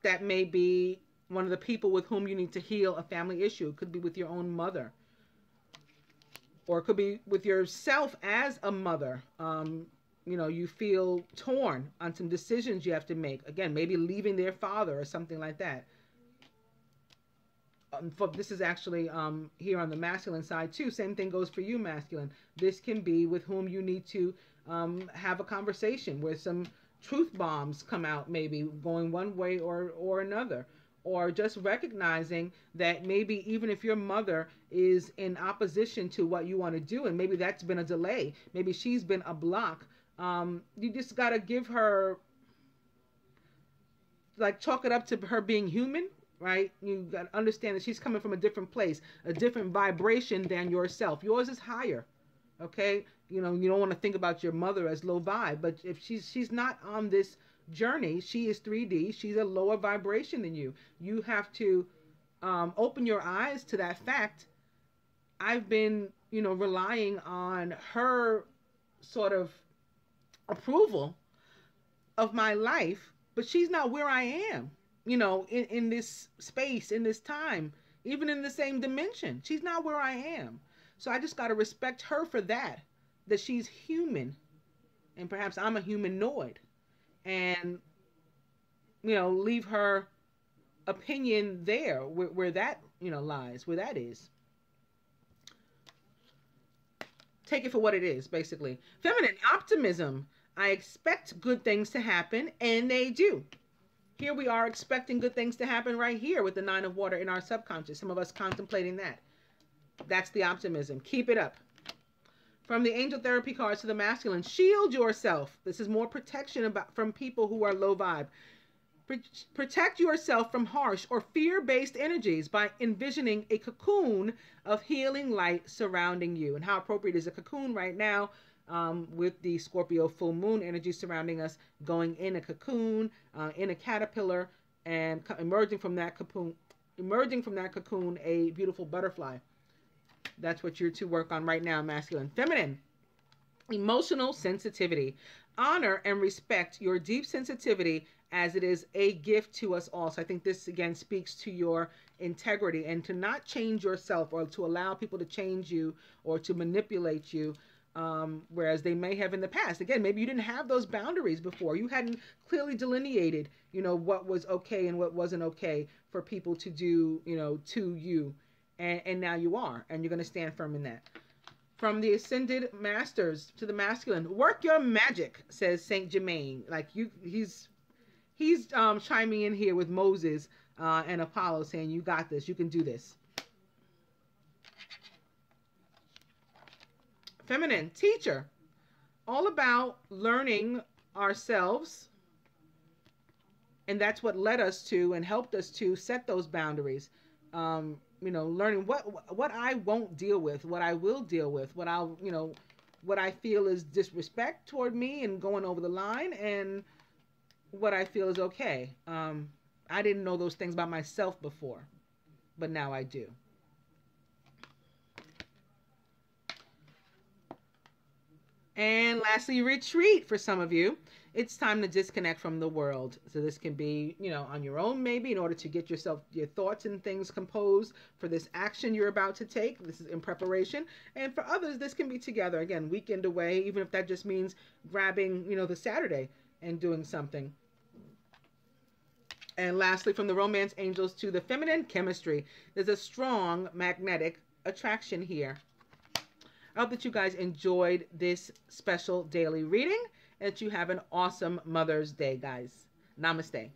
That may be one of the people with whom you need to heal a family issue. It could be with your own mother. Or it could be with yourself as a mother. You feel torn on some decisions you have to make. Again, maybe leaving their father or something like that. This is actually here on the masculine side too. Same thing goes for you, masculine. This can be with whom you need to have a conversation where some truth bombs come out, maybe going one way or another. Or just recognizing that maybe even if your mother is in opposition to what you want to do, and maybe that's been a delay, maybe she's been a block, you just got to give her, chalk it up to her being human, right? You got to understand that she's coming from a different place, a different vibration than yourself. Yours is higher, okay? You don't want to think about your mother as low vibe, but if she's not on this journey, she is 3D, she's a lower vibration than you. You have to open your eyes to that fact. I've been relying on her sort of approval of my life, but she's not where I am, in this space, in this time, even in the same dimension. She's not where I am. So I just got to respect her for that she's human, and perhaps I'm a humanoid, and leave her opinion there where that lies, where that is. take it for what it is, basically. Feminine, optimism. I expect good things to happen, and they do. Here we are expecting good things to happen right here with the Nine of Water in our subconscious. Some of us contemplating that. That's the optimism. Keep it up. From the angel therapy cards to the masculine, shield yourself. This is more protection from people who are low vibe. Protect yourself from harsh or fear-based energies by envisioning a cocoon of healing light surrounding you. And how appropriate is a cocoon right now with the Scorpio full moon energy surrounding us, going in a cocoon, in a caterpillar, and emerging from that cocoon, a beautiful butterfly. That's what you're to work on right now, masculine. Feminine, emotional sensitivity. Honor and respect your deep sensitivity, as it is a gift to us all. So I think this again speaks to your integrity, and to not change yourself or to allow people to change you or to manipulate you, whereas they may have in the past. Again, maybe you didn't have those boundaries before. You hadn't clearly delineated, what was okay and what wasn't okay for people to do, to you. And now you are, and you're going to stand firm in that. From the ascended masters to the masculine, work your magic, says Saint Germain. Like he's chiming in here with Moses and Apollo, saying, you got this, you can do this. Feminine, teacher, all about learning ourselves, and that's what led us to and helped us to set those boundaries. Learning what I won't deal with, what I will deal with, what I feel is disrespect toward me and going over the line, and what I feel is okay. I didn't know those things about myself before, but now I do. And lastly, retreat for some of you. It's time to disconnect from the world. So this can be, on your own, maybe, in order to get your thoughts and things composed for this action you're about to take. This is in preparation. And for others, this can be together. Again, weekend away, even if that just means grabbing, the Saturday and doing something. And lastly, from the romance angels to the feminine chemistry, there's a strong magnetic attraction here. I hope that you guys enjoyed this special daily reading, and that you have an awesome Mother's Day, guys. Namaste.